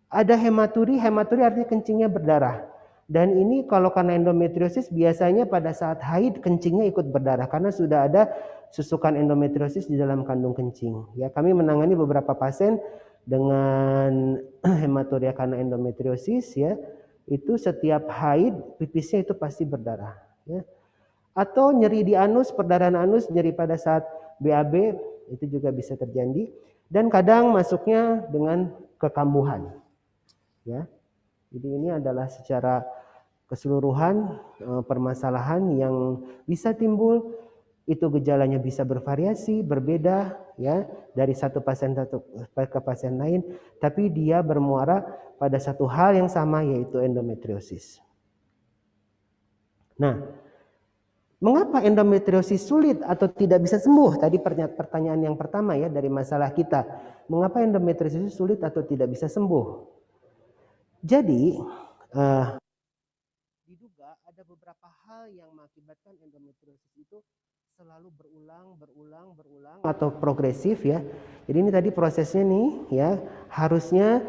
Ada hematuri artinya kencingnya berdarah. Dan ini kalau karena endometriosis biasanya pada saat haid kencingnya ikut berdarah karena sudah ada susukan endometriosis di dalam kandung kencing. Ya, kami menangani beberapa pasien dengan hematuria karena endometriosis, ya, itu setiap haid pipisnya itu pasti berdarah, ya. Atau nyeri di anus, perdarahan anus, nyeri pada saat BAB itu juga bisa terjadi, dan kadang masuknya dengan kekambuhan, ya. Jadi ini adalah secara keseluruhan permasalahan yang bisa timbul. Itu gejalanya bisa bervariasi, berbeda, ya, dari satu pasien ke pasien lain, tapi dia bermuara pada satu hal yang sama, yaitu endometriosis. Nah, mengapa endometriosis sulit atau tidak bisa sembuh? Tadi pertanyaan yang pertama, ya, dari masalah kita. Mengapa endometriosis sulit atau tidak bisa sembuh? Jadi, diduga ada beberapa hal yang mengakibatkan endometriosis itu selalu berulang atau progresif, ya. Jadi ini tadi prosesnya nih, ya. Harusnya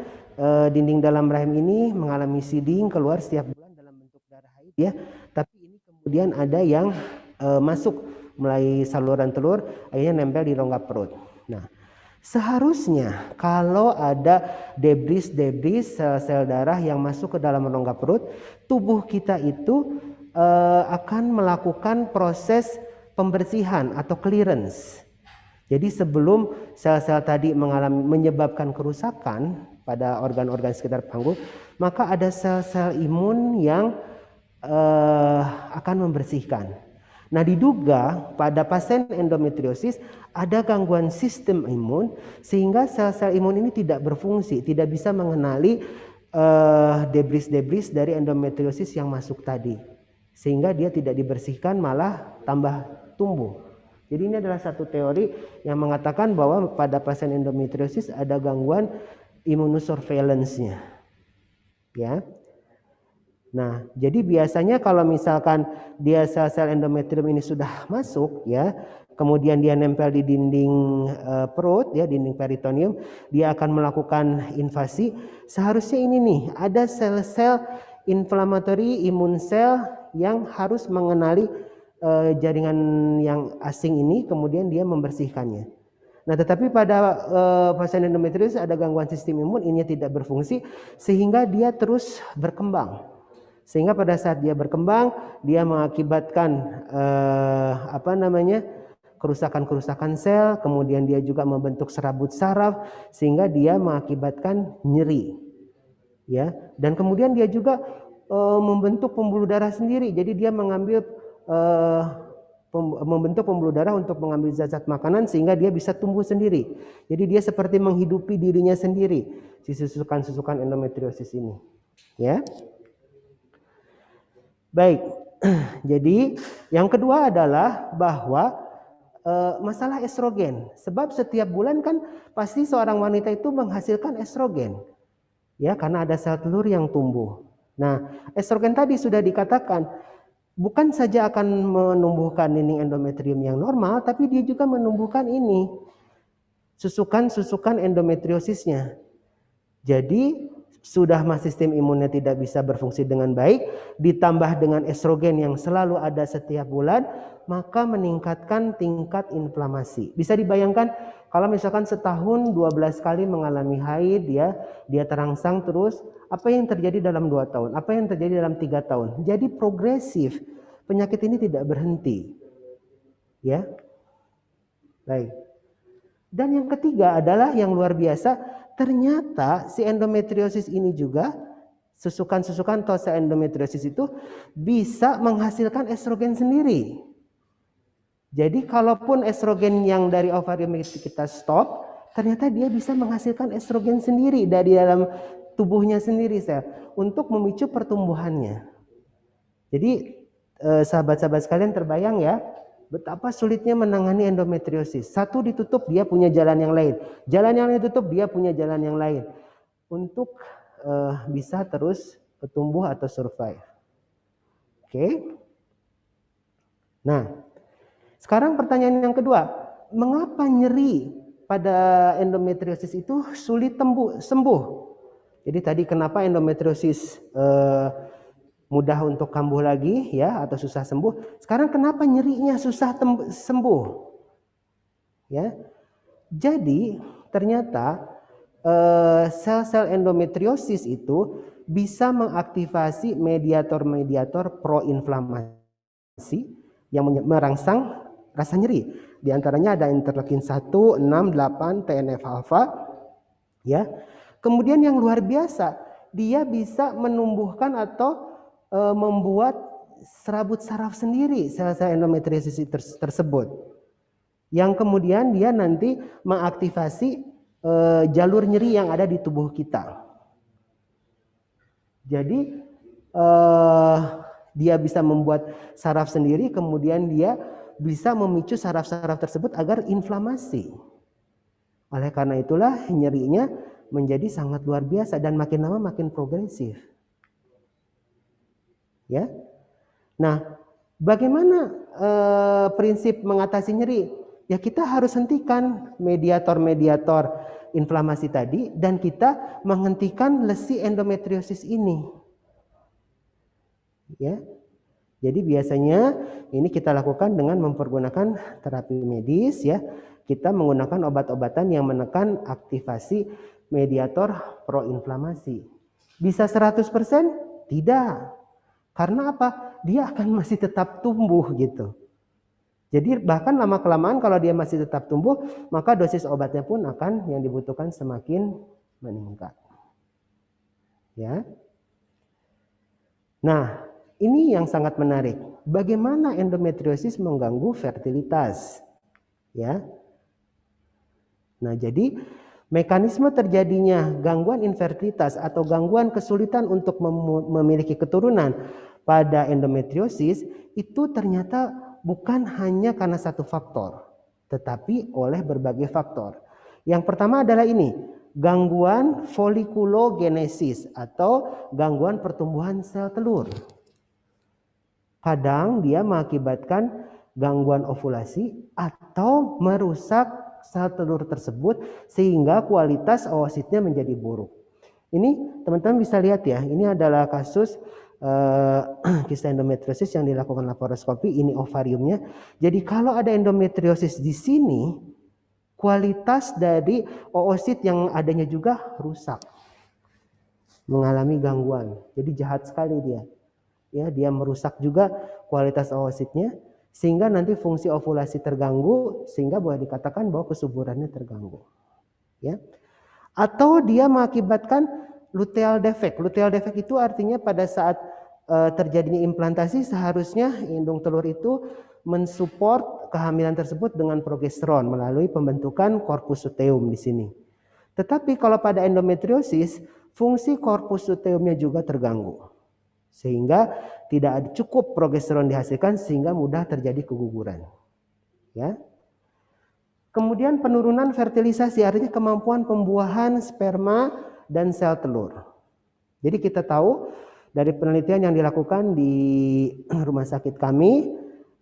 dinding dalam rahim ini mengalami seeding, keluar setiap bulan dalam bentuk darah haid, ya. Tapi ini kemudian ada yang masuk melalui saluran telur, akhirnya nempel di rongga perut. Nah, seharusnya kalau ada debris sel-sel darah yang masuk ke dalam rongga perut, tubuh kita itu akan melakukan proses pembersihan atau clearance. Jadi sebelum sel-sel tadi menyebabkan kerusakan pada organ-organ sekitar panggul, maka ada sel-sel imun yang akan membersihkan. Nah, diduga pada pasien endometriosis ada gangguan sistem imun sehingga sel-sel imun ini tidak berfungsi, tidak bisa mengenali debris dari endometriosis yang masuk tadi, sehingga dia tidak dibersihkan malah tambah tumbuh. Jadi ini adalah satu teori yang mengatakan bahwa pada pasien endometriosis ada gangguan immunosurveillance-nya, ya. Nah, jadi biasanya kalau misalkan dia sel-sel endometrium ini sudah masuk, ya, kemudian dia nempel di dinding perut, ya, dinding peritoneum, dia akan melakukan invasi. Seharusnya ini nih, ada sel-sel inflammatory imun sel yang harus mengenali jaringan yang asing ini, kemudian dia membersihkannya. Nah, tetapi pada pasien endometriosis ada gangguan sistem imun, ini tidak berfungsi sehingga dia terus berkembang. Sehingga pada saat dia berkembang, dia mengakibatkan kerusakan-kerusakan sel, kemudian dia juga membentuk serabut saraf sehingga dia mengakibatkan nyeri, ya. Dan kemudian dia juga membentuk pembuluh darah sendiri. Jadi dia membentuk pembuluh darah untuk mengambil zat-zat makanan sehingga dia bisa tumbuh sendiri. Jadi dia seperti menghidupi dirinya sendiri, si susukan-susukan endometriosis ini, ya. Baik. Jadi yang kedua adalah bahwa masalah estrogen. Sebab setiap bulan kan pasti seorang wanita itu menghasilkan estrogen, ya, karena ada sel telur yang tumbuh. Nah, estrogen tadi sudah dikatakan bukan saja akan menumbuhkan dinding endometrium yang normal, tapi dia juga menumbuhkan susukan-susukan endometriosisnya. Jadi sudah sistem imunnya tidak bisa berfungsi dengan baik, ditambah dengan estrogen yang selalu ada setiap bulan, maka meningkatkan tingkat inflamasi. Bisa dibayangkan kalau misalkan setahun 12 kali mengalami haid, dia terangsang terus, apa yang terjadi dalam 2 tahun? Apa yang terjadi dalam 3 tahun? Jadi progresif. Penyakit ini tidak berhenti. Ya. Baik. Dan yang ketiga adalah yang luar biasa, ternyata si endometriosis ini juga, susukan-susukan tosa endometriosis itu bisa menghasilkan estrogen sendiri. Jadi kalaupun estrogen yang dari ovarium kita stop, ternyata dia bisa menghasilkan estrogen sendiri dari dalam tubuhnya sendiri untuk memicu pertumbuhannya. Jadi sahabat-sahabat sekalian terbayang ya, betapa sulitnya menangani endometriosis. Satu ditutup, dia punya jalan yang lain. Jalan yang ditutup, dia punya jalan yang lain. Untuk bisa terus tumbuh atau survive. Oke. Nah, sekarang pertanyaan yang kedua. Mengapa nyeri pada endometriosis itu sulit sembuh? Jadi tadi kenapa endometriosis mudah untuk kambuh lagi ya atau susah sembuh. Sekarang kenapa nyerinya susah sembuh? Ya. Jadi ternyata sel-sel endometriosis itu bisa mengaktifasi mediator-mediator proinflamasi yang merangsang rasa nyeri. Di antaranya ada interleukin 1, 6, 8, TNF-alfa. Ya. Kemudian yang luar biasa, dia bisa menumbuhkan atau membuat serabut saraf sendiri sel-sel endometriosis tersebut, yang kemudian dia nanti mengaktifasi jalur nyeri yang ada di tubuh kita. Jadi dia bisa membuat saraf sendiri, kemudian dia bisa memicu saraf-saraf tersebut agar inflamasi. Oleh karena itulah nyerinya menjadi sangat luar biasa dan makin lama makin progresif. Ya. Nah, bagaimana prinsip mengatasi nyeri? Ya kita harus hentikan mediator-mediator inflamasi tadi dan kita menghentikan lesi endometriosis ini. Ya. Jadi biasanya ini kita lakukan dengan mempergunakan terapi medis ya. Kita menggunakan obat-obatan yang menekan aktivasi mediator proinflamasi. Bisa 100%? Tidak. Karena apa? Dia akan masih tetap tumbuh gitu. Jadi bahkan lama-kelamaan kalau dia masih tetap tumbuh, maka dosis obatnya pun akan yang dibutuhkan semakin meningkat. Ya. Nah, ini yang sangat menarik. Bagaimana endometriosis mengganggu fertilitas? Ya. Nah, jadi mekanisme terjadinya gangguan infertilitas atau gangguan kesulitan untuk memiliki keturunan pada endometriosis itu ternyata bukan hanya karena satu faktor, tetapi oleh berbagai faktor. Yang pertama adalah ini, gangguan folikulogenesis atau gangguan pertumbuhan sel telur. Kadang dia mengakibatkan gangguan ovulasi atau merusak sel telur tersebut sehingga kualitas oositnya menjadi buruk. Ini teman-teman bisa lihat ya, ini adalah kasus kisah endometriosis yang dilakukan laparoskopi, ini ovariumnya. Jadi kalau ada endometriosis di sini, kualitas dari oosit yang adanya juga rusak, mengalami gangguan. Jadi jahat sekali dia. Ya, dia merusak juga kualitas oositnya sehingga nanti fungsi ovulasi terganggu sehingga boleh dikatakan bahwa kesuburannya terganggu. Ya. Atau dia mengakibatkan luteal defect. Luteal defect itu artinya pada saat terjadinya implantasi seharusnya indung telur itu mensupport kehamilan tersebut dengan progesteron melalui pembentukan corpus luteum di sini. Tetapi kalau pada endometriosis, fungsi corpus luteumnya juga terganggu. Sehingga tidak cukup progesteron dihasilkan sehingga mudah terjadi keguguran. Ya. Kemudian penurunan fertilisasi artinya kemampuan pembuahan sperma dan sel telur. Jadi kita tahu dari penelitian yang dilakukan di rumah sakit kami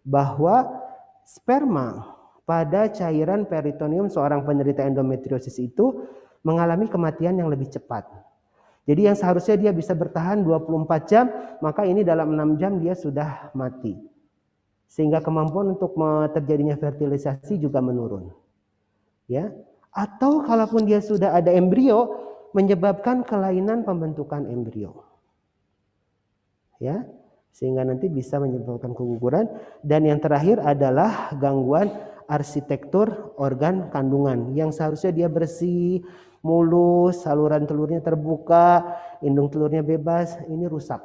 bahwa sperma pada cairan peritoneum seorang penderita endometriosis itu mengalami kematian yang lebih cepat. Jadi yang seharusnya dia bisa bertahan 24 jam, maka ini dalam 6 jam dia sudah mati. Sehingga kemampuan untuk terjadinya fertilisasi juga menurun. Ya. Atau kalaupun dia sudah ada embrio, menyebabkan kelainan pembentukan embrio. Ya. Sehingga nanti bisa menyebabkan keguguran. Dan yang terakhir adalah gangguan arsitektur organ kandungan yang seharusnya dia bersih, mulus, saluran telurnya terbuka, indung telurnya bebas, ini rusak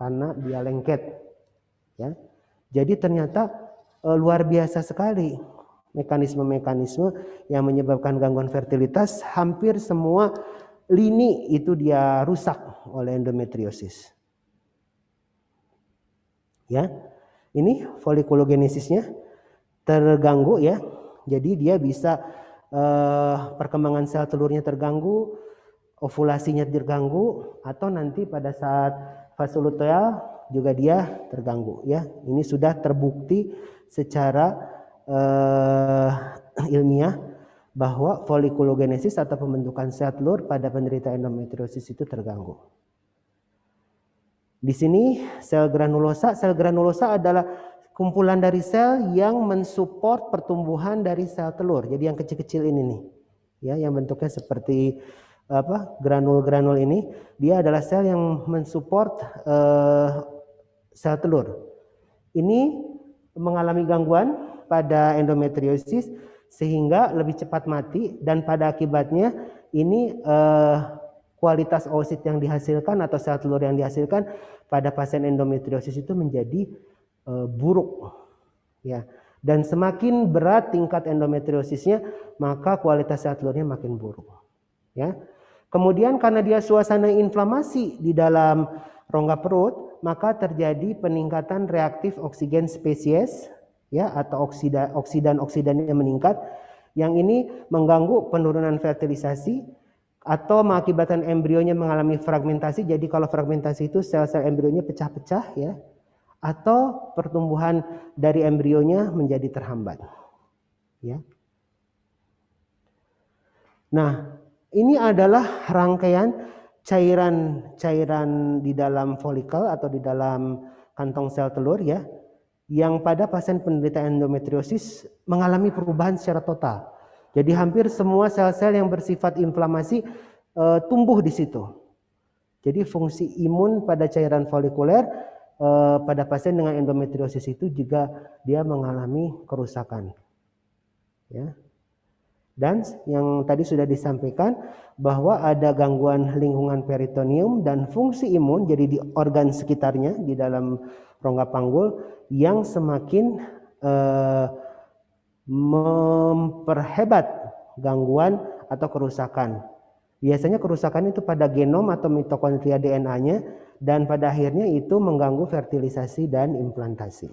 karena dia lengket. Ya. Jadi ternyata luar biasa sekali mekanisme-mekanisme yang menyebabkan gangguan fertilitas. Hampir semua lini itu dia rusak oleh endometriosis. Ya, ini folikulogenesisnya terganggu ya. Jadi dia bisa perkembangan sel telurnya terganggu, ovulasinya terganggu, atau nanti pada saat fase luteal juga dia terganggu ya. Ini sudah terbukti secara ilmiah bahwa folikulogenesis atau pembentukan sel telur pada penderita endometriosis itu terganggu. Di sini sel granulosa adalah kumpulan dari sel yang mensupport pertumbuhan dari sel telur. Jadi yang kecil-kecil ini nih, ya, yang bentuknya seperti granul-granul ini, dia adalah sel yang mensupport sel telur. Ini mengalami gangguan pada endometriosis sehingga lebih cepat mati, dan pada akibatnya ini kualitas oosit yang dihasilkan atau sel telur yang dihasilkan pada pasien endometriosis itu menjadi buruk, ya. Dan semakin berat tingkat endometriosisnya, maka kualitas sel telurnya makin buruk, ya. Kemudian karena dia suasana inflamasi di dalam rongga perut, maka terjadi peningkatan reaktif oksigen spesies, ya, atau oksidan-oksidannya meningkat, yang ini mengganggu penurunan fertilisasi atau mengakibatkan embrionya mengalami fragmentasi. Jadi kalau fragmentasi itu sel-sel embrionya pecah-pecah, ya, atau pertumbuhan dari embrionya menjadi terhambat, ya. Nah, ini adalah rangkaian cairan di dalam folikel atau di dalam kantong sel telur, ya, yang pada pasien penderita endometriosis mengalami perubahan secara total. Jadi hampir semua sel-sel yang bersifat inflamasi tumbuh di situ. Jadi fungsi imun pada cairan folikuler pada pasien dengan endometriosis itu juga dia mengalami kerusakan. Ya. Dan yang tadi sudah disampaikan bahwa ada gangguan lingkungan peritoneum dan fungsi imun, jadi di organ sekitarnya di dalam rongga panggul yang semakin memperhebat gangguan atau kerusakan. Biasanya kerusakan itu pada genom atau mitokondria DNA-nya, dan pada akhirnya itu mengganggu fertilisasi dan implantasi.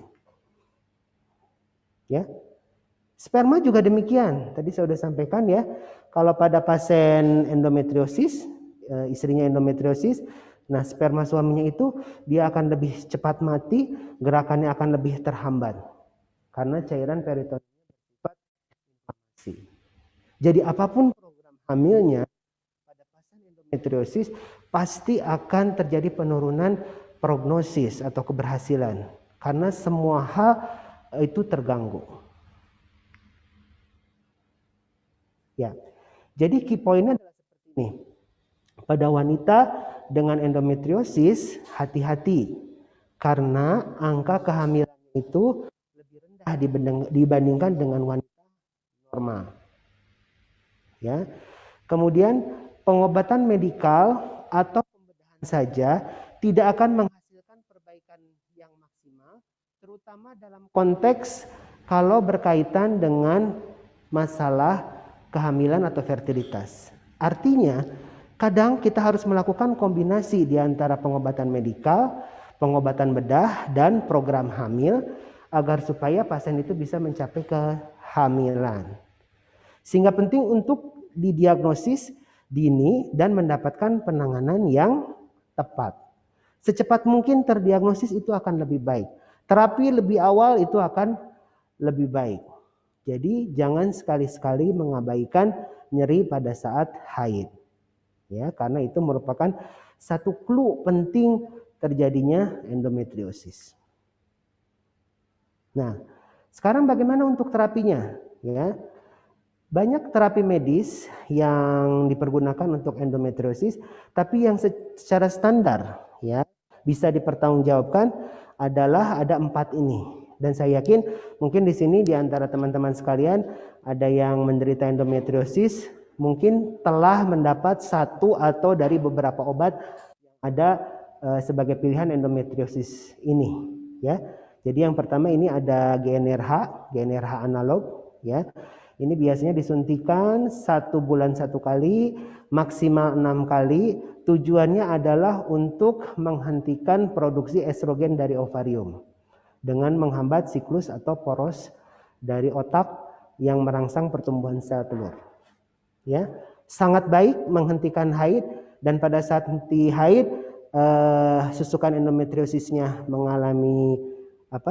Ya. Sperma juga demikian. Tadi saya sudah sampaikan, ya, kalau pada pasien endometriosis, istrinya endometriosis, nah sperma suaminya itu dia akan lebih cepat mati, gerakannya akan lebih terhambat karena cairan peritoneum bersifat inflamasi. Jadi apapun program hamilnya pada pasien endometriosis pasti akan terjadi penurunan prognosis atau keberhasilan karena semua hal itu terganggu. Ya, jadi key point-nya adalah seperti ini. Pada wanita dengan endometriosis, hati-hati karena angka kehamilan itu lebih rendah dibandingkan dengan wanita normal. Ya. Kemudian pengobatan medikal atau pembedahan saja tidak akan menghasilkan perbaikan yang maksimal, terutama dalam konteks kalau berkaitan dengan masalah kehamilan atau fertilitas. Artinya, kadang kita harus melakukan kombinasi di antara pengobatan medikal, pengobatan bedah, dan program hamil agar supaya pasien itu bisa mencapai kehamilan. Sehingga penting untuk didiagnosis dini dan mendapatkan penanganan yang tepat. Secepat mungkin terdiagnosis itu akan lebih baik. Terapi lebih awal itu akan lebih baik. Jadi jangan sekali-sekali mengabaikan nyeri pada saat haid. ya, karena itu merupakan satu clue penting terjadinya endometriosis. Nah, sekarang bagaimana untuk terapinya? Ya, banyak terapi medis yang dipergunakan untuk endometriosis, tapi yang secara standar, ya, bisa dipertanggungjawabkan adalah ada 4 ini. Dan saya yakin mungkin di sini di antara teman-teman sekalian ada yang menderita endometriosis, mungkin telah mendapat satu atau dari beberapa obat yang ada sebagai pilihan endometriosis ini, ya. Jadi yang pertama ini ada GnRH analog, ya. Ini biasanya disuntikan 1 bulan 1 kali, maksimal 6 kali. Tujuannya adalah untuk menghentikan produksi estrogen dari ovarium dengan menghambat siklus atau poros dari otak yang merangsang pertumbuhan sel telur. Ya, sangat baik menghentikan haid, dan pada saat henti haid susukan endometriosisnya mengalami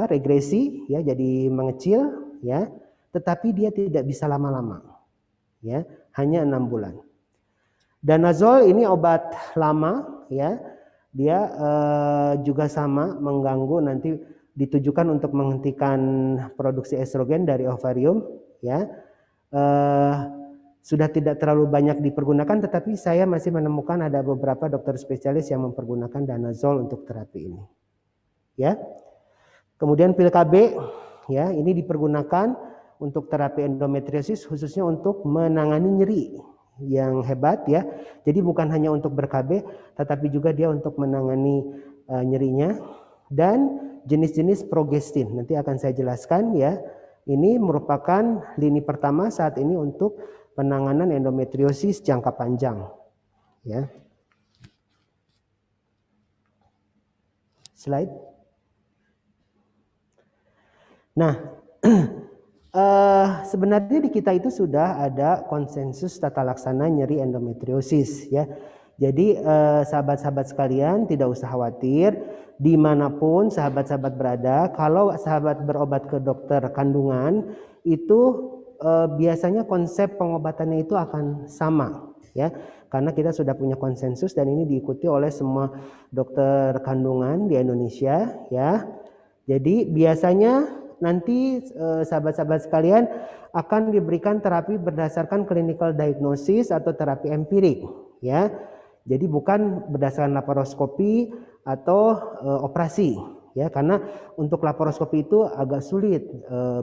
regresi, ya, jadi mengecil, ya. Tetapi dia tidak bisa lama-lama, ya, hanya 6 bulan. Danazol ini obat lama, ya, dia juga sama mengganggu, nanti ditujukan untuk menghentikan produksi estrogen dari ovarium, ya. Sudah tidak terlalu banyak dipergunakan, tetapi saya masih menemukan ada beberapa dokter spesialis yang mempergunakan danazol untuk terapi ini, ya. Kemudian pil KB, ya, ini dipergunakan untuk terapi endometriosis khususnya untuk menangani nyeri yang hebat, ya. Jadi bukan hanya untuk ber-KB, tetapi juga dia untuk menangani nyerinya. Dan jenis-jenis progestin nanti akan saya jelaskan, ya. Ini merupakan lini pertama saat ini untuk penanganan endometriosis jangka panjang, ya. Slide. Nah, sebenarnya di kita itu sudah ada konsensus tata laksana nyeri endometriosis, ya. Jadi sahabat-sahabat sekalian tidak usah khawatir, dimanapun sahabat-sahabat berada, kalau sahabat berobat ke dokter kandungan itu biasanya konsep pengobatannya itu akan sama, ya, karena kita sudah punya konsensus dan ini diikuti oleh semua dokter kandungan di Indonesia, ya. Jadi biasanya nanti sahabat-sahabat sekalian akan diberikan terapi berdasarkan clinical diagnosis atau terapi empirik, ya. Jadi bukan berdasarkan laparoskopi atau operasi, ya, karena untuk laparoskopi itu agak sulit,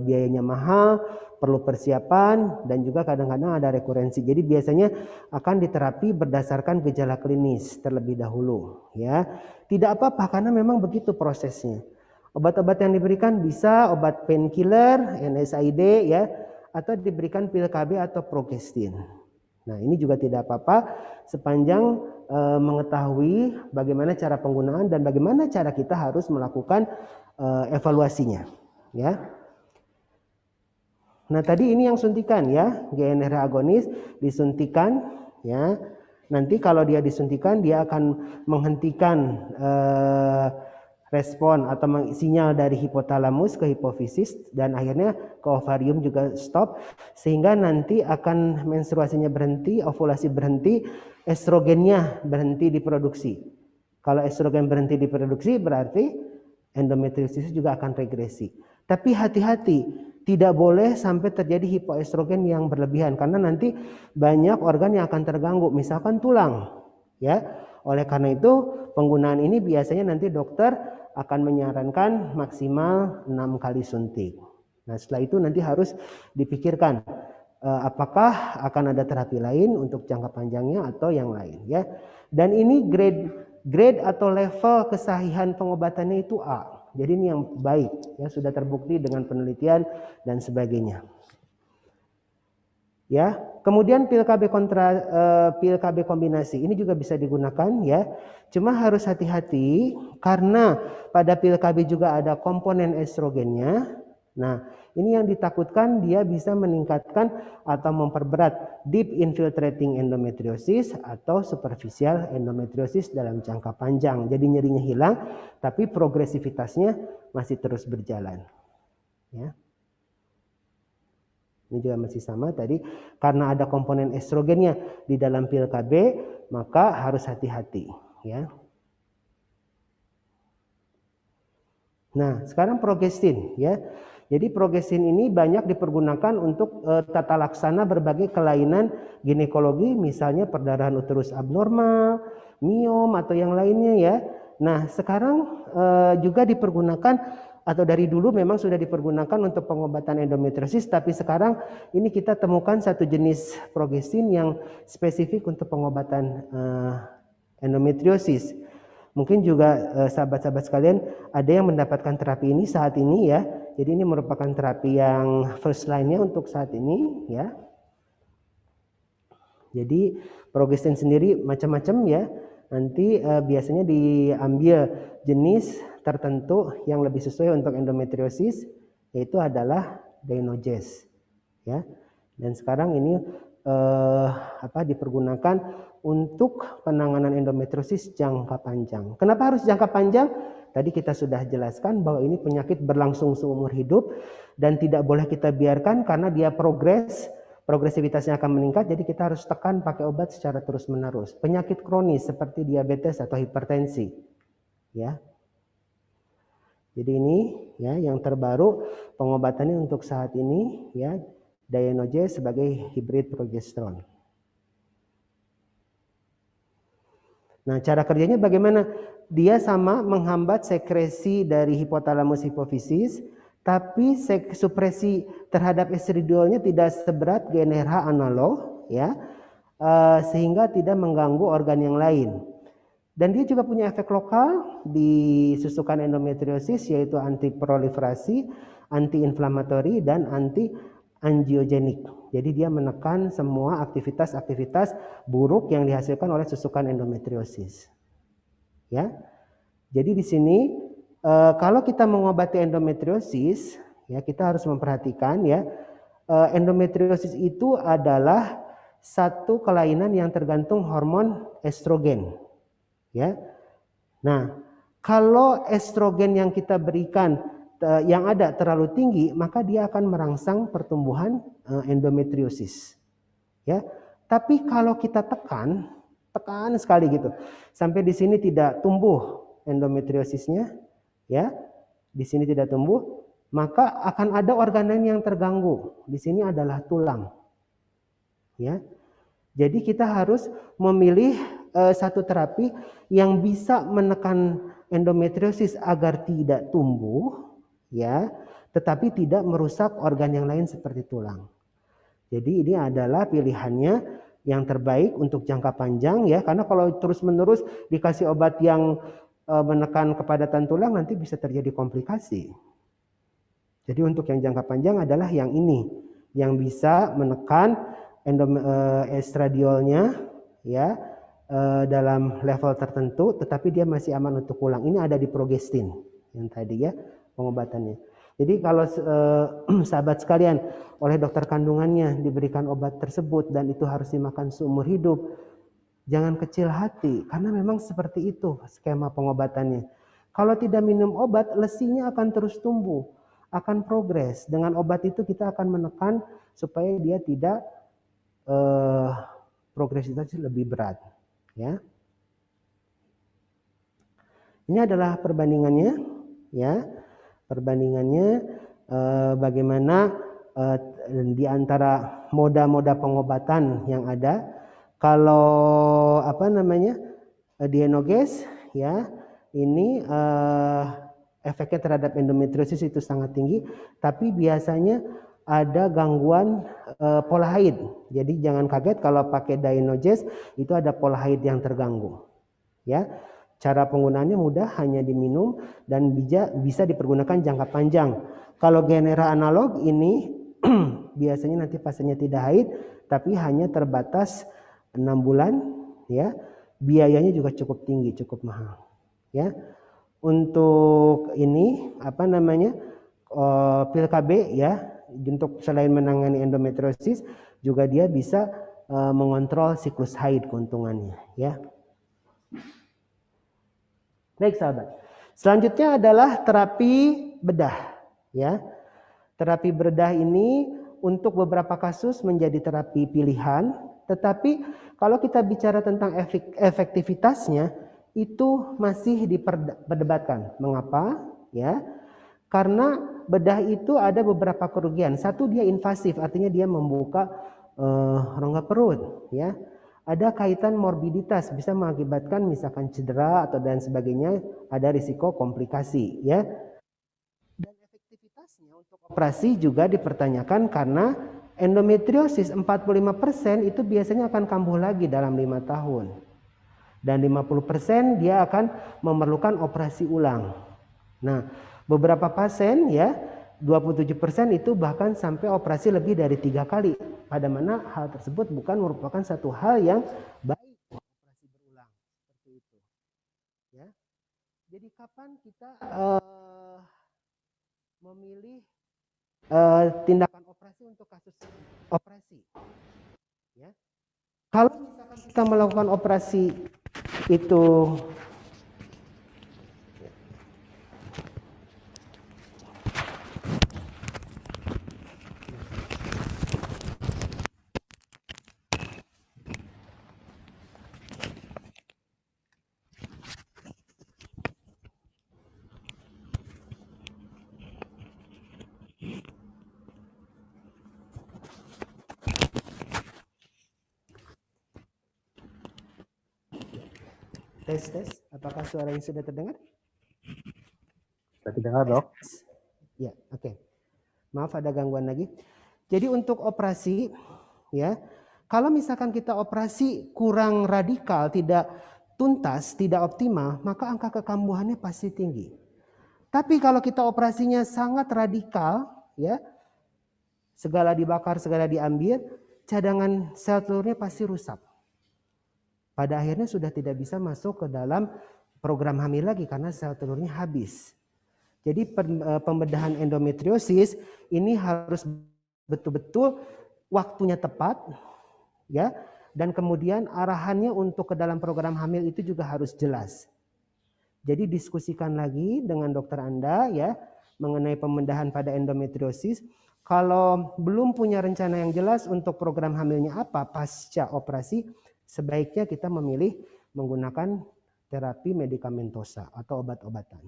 biayanya mahal, perlu persiapan, dan juga kadang-kadang ada rekurensi. Jadi biasanya akan diterapi berdasarkan gejala klinis terlebih dahulu, ya. Tidak apa-apa karena memang begitu prosesnya. Obat-obat yang diberikan bisa obat painkiller, NSAID, ya, atau diberikan pil KB atau progestin. Nah, ini juga tidak apa-apa sepanjang mengetahui bagaimana cara penggunaan dan bagaimana cara kita harus melakukan evaluasinya, ya. Nah, tadi ini yang suntikan, ya, GnRH agonis disuntikan, ya. Nanti kalau dia disuntikan dia akan menghentikan respon atau sinyal dari hipotalamus ke hipofisis dan akhirnya ke ovarium juga stop, sehingga nanti akan menstruasinya berhenti, ovulasi berhenti, estrogennya berhenti diproduksi. Kalau estrogen berhenti diproduksi berarti endometriosis juga akan regresi. Tapi hati-hati, tidak boleh sampai terjadi hipoestrogen yang berlebihan karena nanti banyak organ yang akan terganggu, misalkan tulang, ya. Oleh karena itu penggunaan ini biasanya nanti dokter akan menyarankan maksimal 6 kali suntik. Nah, setelah itu nanti harus dipikirkan apakah akan ada terapi lain untuk jangka panjangnya atau yang lain, ya. Dan ini grade atau level kesahihan pengobatannya itu A. Jadi ini yang baik, ya, sudah terbukti dengan penelitian dan sebagainya. Ya, kemudian pil KB kombinasi ini juga bisa digunakan, ya. Cuma harus hati-hati karena pada pil KB juga ada komponen estrogennya. Nah, ini yang ditakutkan dia bisa meningkatkan atau memperberat deep infiltrating endometriosis atau superficial endometriosis dalam jangka panjang. Jadi nyerinya hilang, tapi progresivitasnya masih terus berjalan, ya. Ini juga masih sama tadi, karena ada komponen estrogennya di dalam pil KB, maka harus hati-hati ya. Nah, sekarang progestin ya. Jadi progestin ini banyak dipergunakan untuk tata laksana berbagai kelainan ginekologi, misalnya perdarahan uterus abnormal, miom atau yang lainnya ya. Nah, sekarang juga dipergunakan atau dari dulu memang sudah dipergunakan untuk pengobatan endometriosis, tapi sekarang ini kita temukan satu jenis progestin yang spesifik untuk pengobatan endometriosis. Mungkin juga sahabat-sahabat sekalian ada yang mendapatkan terapi ini saat ini ya. Jadi ini merupakan terapi yang first line-nya untuk saat ini ya. Jadi progestin sendiri macam-macam ya. Nanti biasanya diambil jenis tertentu yang lebih sesuai untuk endometriosis, yaitu adalah Dynogest ya. Dan sekarang ini dipergunakan untuk penanganan endometriosis jangka panjang. Kenapa harus jangka panjang? Tadi kita sudah jelaskan bahwa ini penyakit berlangsung seumur hidup dan tidak boleh kita biarkan karena dia progresivitasnya akan meningkat, jadi kita harus tekan pakai obat secara terus-menerus. Penyakit kronis seperti diabetes atau hipertensi. Ya. Jadi ini ya yang terbaru pengobatannya untuk saat ini ya, Dynogest sebagai hibrid progesteron. Nah, cara kerjanya bagaimana? Dia sama menghambat sekresi dari hipotalamus hipofisis, tapi supresi terhadap estradiolnya tidak seberat GnRH analog, ya, sehingga tidak mengganggu organ yang lain. Dan dia juga punya efek lokal di susukan endometriosis, yaitu antiproliferasi, anti-inflamatori, dan anti-angiogenik. Jadi dia menekan semua aktivitas-aktivitas buruk yang dihasilkan oleh susukan endometriosis. Ya, jadi di sini kalau kita mengobati endometriosis, ya kita harus memperhatikan ya, endometriosis itu adalah satu kelainan yang tergantung hormon estrogen. Ya, nah kalau estrogen yang kita berikan yang ada terlalu tinggi, maka dia akan merangsang pertumbuhan endometriosis. Ya, tapi kalau kita tekan sekali gitu, sampai di sini tidak tumbuh endometriosisnya, ya, di sini tidak tumbuh, maka akan ada organ lain yang terganggu. Di sini adalah tulang. Ya, jadi kita harus memilih satu terapi yang bisa menekan endometriosis agar tidak tumbuh, ya, tetapi tidak merusak organ yang lain seperti tulang. Jadi ini adalah pilihannya yang terbaik untuk jangka panjang ya, karena kalau terus-menerus dikasih obat yang menekan kepadatan tulang nanti bisa terjadi komplikasi. Jadi untuk yang jangka panjang adalah yang ini, yang bisa menekan estradiolnya ya dalam level tertentu, tetapi dia masih aman untuk pulang. Ini ada di progestin yang tadi ya pengobatannya. Jadi kalau sahabat sekalian oleh dokter kandungannya diberikan obat tersebut dan itu harus dimakan seumur hidup, jangan kecil hati karena memang seperti itu skema pengobatannya. Kalau tidak minum obat, lesinya akan terus tumbuh, akan progres. Dengan obat itu kita akan menekan supaya dia tidak progresivitasnya lebih berat. Ya, ini adalah perbandingannya, ya. Perbandingannya bagaimana di antara moda-moda pengobatan yang ada. Kalau Dynogest ya, ini efeknya terhadap endometriosis itu sangat tinggi, tapi biasanya ada gangguan pola haid. Jadi jangan kaget kalau pakai Dynogest itu ada pola haid yang terganggu. Ya. Cara penggunaannya mudah, hanya diminum dan bisa dipergunakan jangka panjang. Kalau GnRH analog ini biasanya nanti pasiennya tidak haid, tapi hanya terbatas 6 bulan, ya. Biayanya juga cukup tinggi, cukup mahal, ya. Untuk ini pil KB ya, untuk selain menangani endometriosis juga dia bisa mengontrol siklus haid keuntungannya, ya. Baik sahabat, selanjutnya adalah terapi bedah. Ya, terapi bedah ini untuk beberapa kasus menjadi terapi pilihan, tetapi kalau kita bicara tentang efektivitasnya itu masih diperdebatkan. Mengapa? Ya, karena bedah itu ada beberapa kerugian. Satu, dia invasif, artinya dia membuka rongga perut. Ya, ada kaitan morbiditas, bisa mengakibatkan misalkan cedera atau dan sebagainya. Ada risiko komplikasi. Ya. Dan efektivitasnya untuk operasi juga dipertanyakan karena endometriosis 45% itu biasanya akan kambuh lagi dalam 5 tahun. Dan 50% dia akan memerlukan operasi ulang. Nah, beberapa pasien ya 27% itu bahkan sampai operasi lebih dari 3 kali. Pada mana hal tersebut bukan merupakan satu hal yang baik, operasi berulang seperti itu. Ya. Jadi kapan kita memilih tindakan operasi untuk kasus operasi? Ya. Kalau misalkan kita melakukan operasi itu tes, apakah suaranya sudah terdengar? Sudah terdengar, Dok? Ya, oke. Maaf ada gangguan lagi. Jadi untuk operasi, ya, kalau misalkan kita operasi kurang radikal, tidak tuntas, tidak optimal, maka angka kekambuhannya pasti tinggi. Tapi kalau kita operasinya sangat radikal, ya, segala dibakar, segala diambil, cadangan sel telurnya pasti rusak. Pada akhirnya sudah tidak bisa masuk ke dalam program hamil lagi karena sel telurnya habis. Jadi pembedahan endometriosis ini harus betul-betul waktunya tepat, ya, dan kemudian arahannya untuk ke dalam program hamil itu juga harus jelas. Jadi diskusikan lagi dengan dokter Anda ya mengenai pembedahan pada endometriosis. Kalau belum punya rencana yang jelas untuk program hamilnya apa pasca operasi, sebaiknya kita memilih menggunakan terapi medikamentosa atau obat-obatan.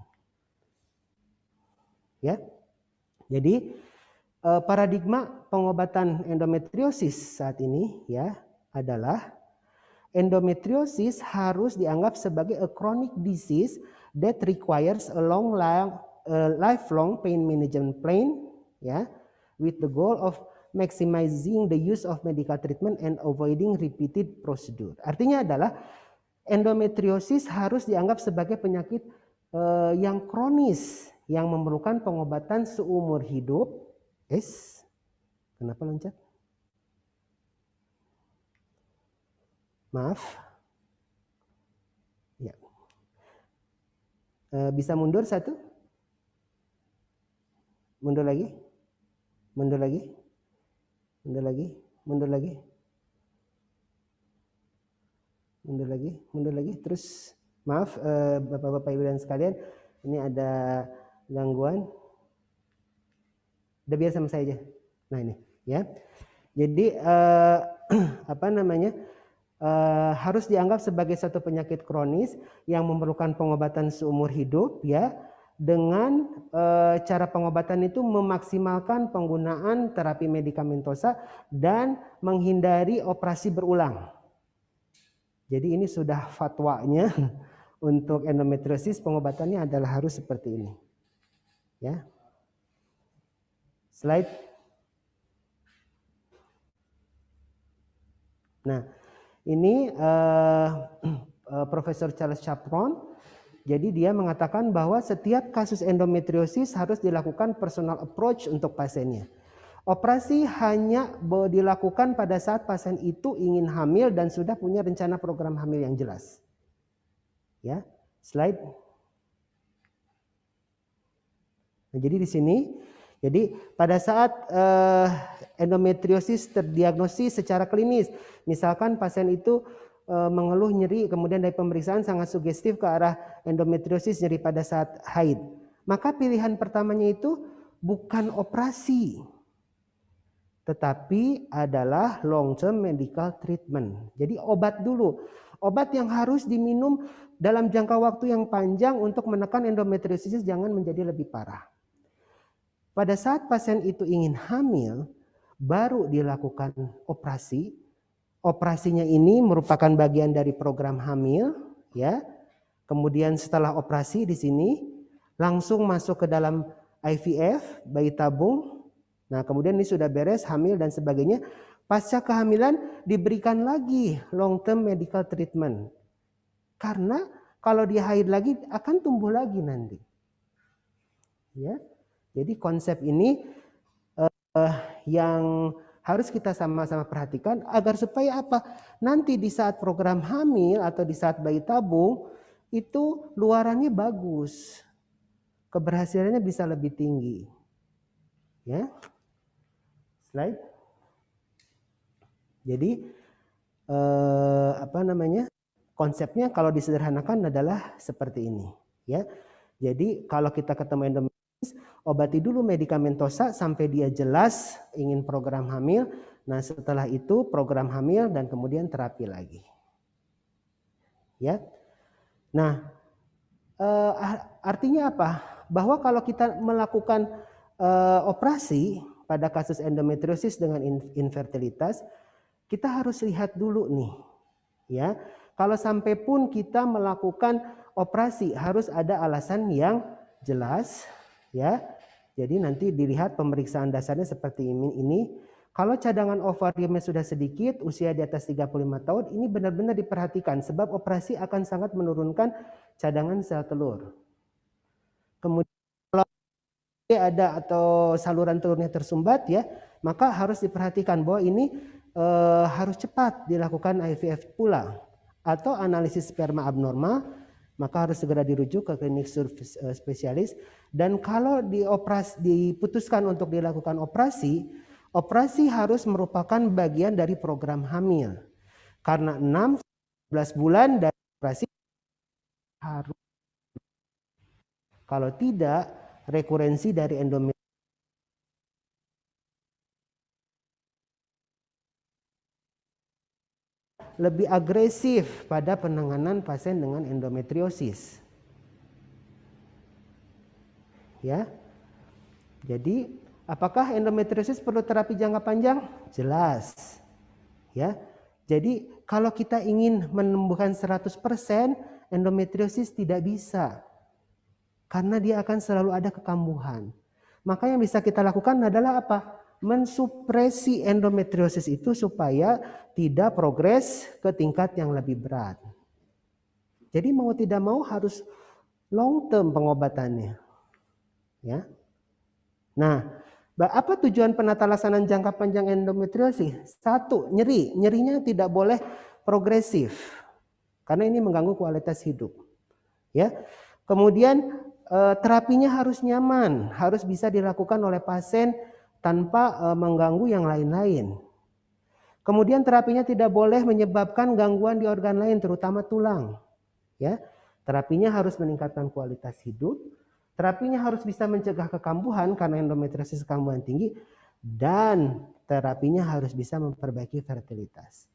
Ya. Jadi paradigma pengobatan endometriosis saat ini ya adalah endometriosis harus dianggap sebagai a chronic disease that requires a lifelong pain management plan ya with the goal of maximizing the use of medical treatment and avoiding repeated procedure. Artinya adalah endometriosis harus dianggap sebagai penyakit yang kronis yang memerlukan pengobatan seumur hidup. Kenapa loncat? Maaf. Ya. Bisa mundur satu? Mundur lagi? Mundur lagi? Mundur lagi? Mundur lagi? Mundur lagi? Mundur lagi? Terus maaf Bapak-bapak Ibu dan sekalian, ini ada gangguan. Udah biar sama saya aja. Nah ini ya. Jadi apa namanya? Harus dianggap sebagai satu penyakit kronis yang memerlukan pengobatan seumur hidup ya. Dengan cara pengobatan itu memaksimalkan penggunaan terapi medikamentosa dan menghindari operasi berulang. Jadi ini sudah fatwanya untuk endometriosis, pengobatannya adalah harus seperti ini. Ya. Slide. Nah, ini Profesor Charles Chapron. Jadi dia mengatakan bahwa setiap kasus endometriosis harus dilakukan personal approach untuk pasiennya. Operasi hanya dilakukan pada saat pasien itu ingin hamil dan sudah punya rencana program hamil yang jelas. Ya, slide. Nah, jadi di sini, jadi pada saat endometriosis terdiagnosis secara klinis, misalkan pasien itu mengeluh nyeri, kemudian dari pemeriksaan sangat sugestif ke arah endometriosis, nyeri pada saat haid, maka pilihan pertamanya itu bukan operasi, tetapi adalah long term medical treatment. Jadi obat dulu. Obat yang harus diminum dalam jangka waktu yang panjang untuk menekan endometriosis jangan menjadi lebih parah. Pada saat pasien itu ingin hamil, baru dilakukan operasi. Operasinya ini merupakan bagian dari program hamil, ya. Kemudian setelah operasi di sini langsung masuk ke dalam IVF, bayi tabung. Nah, kemudian ini sudah beres hamil dan sebagainya. Pasca kehamilan diberikan lagi long term medical treatment. Karena kalau dia haid lagi akan tumbuh lagi nanti. Ya. Jadi konsep ini yang harus kita sama-sama perhatikan agar supaya apa? Nanti di saat program hamil atau di saat bayi tabung itu luarannya bagus. Keberhasilannya bisa lebih tinggi. Ya. Slide. Jadi konsepnya kalau disederhanakan adalah seperti ini, ya. Jadi kalau kita ketemu endometriosis, obati dulu medikamentosa sampai dia jelas ingin program hamil. Nah, setelah itu program hamil dan kemudian terapi lagi. Ya. Nah, artinya apa? Bahwa kalau kita melakukan operasi pada kasus endometriosis dengan infertilitas, kita harus lihat dulu nih, ya. Kalau sampai pun kita melakukan operasi harus ada alasan yang jelas, ya. Jadi nanti dilihat pemeriksaan dasarnya seperti ini. Kalau cadangan ovariumnya sudah sedikit, usia di atas 35 tahun, ini benar-benar diperhatikan sebab operasi akan sangat menurunkan cadangan sel telur. Kemudian kalau ada atau saluran telurnya tersumbat, ya, maka harus diperhatikan bahwa ini harus cepat dilakukan IVF pula atau analisis sperma abnormal, maka harus segera dirujuk ke klinik spesialis. Dan kalau diputuskan untuk dilakukan operasi harus merupakan bagian dari program hamil. Karena 6-11 bulan dari operasi harus, kalau tidak rekurensi dari endometriosis lebih agresif pada penanganan pasien dengan endometriosis. Ya. Jadi, apakah endometriosis perlu terapi jangka panjang? Jelas. Ya. Jadi, kalau kita ingin menyembuhkan 100%, endometriosis tidak bisa. Karena dia akan selalu ada kekambuhan. Maka yang bisa kita lakukan adalah apa? Mensupresi endometriosis itu supaya tidak progres ke tingkat yang lebih berat. Jadi mau tidak mau harus long term pengobatannya. Ya. Nah, apa tujuan penata laksanaan jangka panjang endometriosis? 1, nyeri. Nyerinya tidak boleh progresif. Karena ini mengganggu kualitas hidup. Ya. Kemudian terapinya harus nyaman, harus bisa dilakukan oleh pasien tanpa mengganggu yang lain-lain. Kemudian terapinya tidak boleh menyebabkan gangguan di organ lain, terutama tulang. Ya, terapinya harus meningkatkan kualitas hidup. Terapinya harus bisa mencegah kekambuhan karena endometriosis kekambuhan tinggi, dan terapinya harus bisa memperbaiki fertilitas.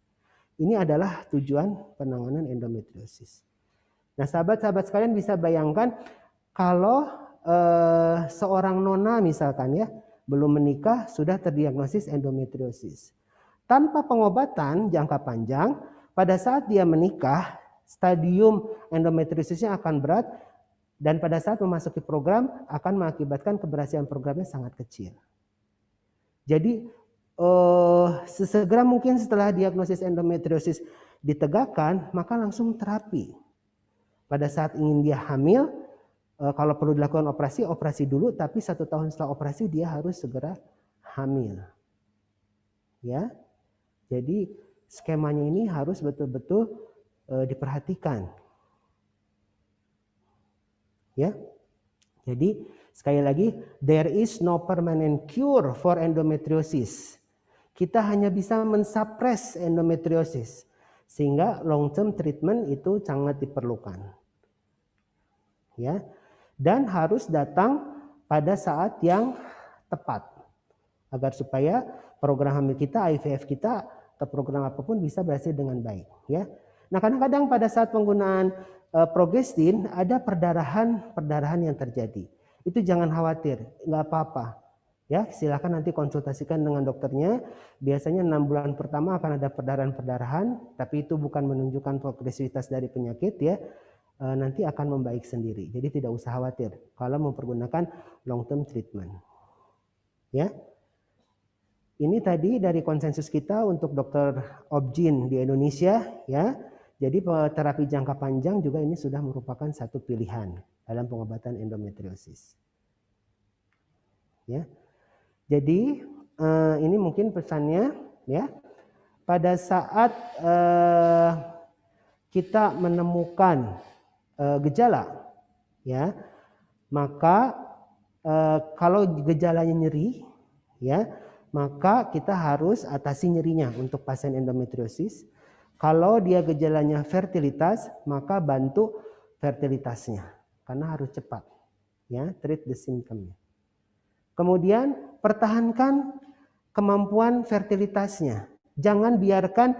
Ini adalah tujuan penanganan endometriosis. Nah, sahabat-sahabat sekalian bisa bayangkan kalau seorang nona misalkan, ya, belum menikah sudah terdiagnosis endometriosis. Tanpa pengobatan jangka panjang, pada saat dia menikah, stadium endometriosisnya akan berat dan pada saat memasuki program akan mengakibatkan keberhasilan programnya sangat kecil. Jadi sesegera mungkin setelah diagnosis endometriosis ditegakkan, maka langsung terapi. Pada saat ingin dia hamil, kalau perlu dilakukan operasi dulu, tapi 1 tahun setelah operasi dia harus segera hamil. Ya, jadi skemanya ini harus betul-betul diperhatikan. Ya, jadi sekali lagi, there is no permanent cure for endometriosis. Kita hanya bisa mensuppress endometriosis, sehingga long term treatment itu sangat diperlukan. Ya. Dan harus datang pada saat yang tepat agar supaya program hamil kita, IVF kita, atau program apapun bisa berhasil dengan baik. Ya. Nah, kadang-kadang pada saat penggunaan progestin ada perdarahan yang terjadi. Itu jangan khawatir, nggak apa-apa. Ya, silakan nanti konsultasikan dengan dokternya. Biasanya 6 bulan pertama akan ada perdarahan-perdarahan, tapi itu bukan menunjukkan progresivitas dari penyakit ya. Nanti akan membaik sendiri. Jadi tidak usah khawatir kalau mempergunakan long term treatment. Ya. Ini tadi dari konsensus kita untuk dokter obgyn di Indonesia ya. Jadi terapi jangka panjang juga ini sudah merupakan satu pilihan dalam pengobatan endometriosis. Ya. Jadi ini mungkin pesannya ya. Pada saat kita menemukan gejala ya, maka kalau gejalanya nyeri ya, maka kita harus atasi nyerinya untuk pasien endometriosis. Kalau dia gejalanya fertilitas, maka bantu fertilitasnya karena harus cepat ya, treat the symptom. Kemudian pertahankan kemampuan fertilitasnya. Jangan biarkan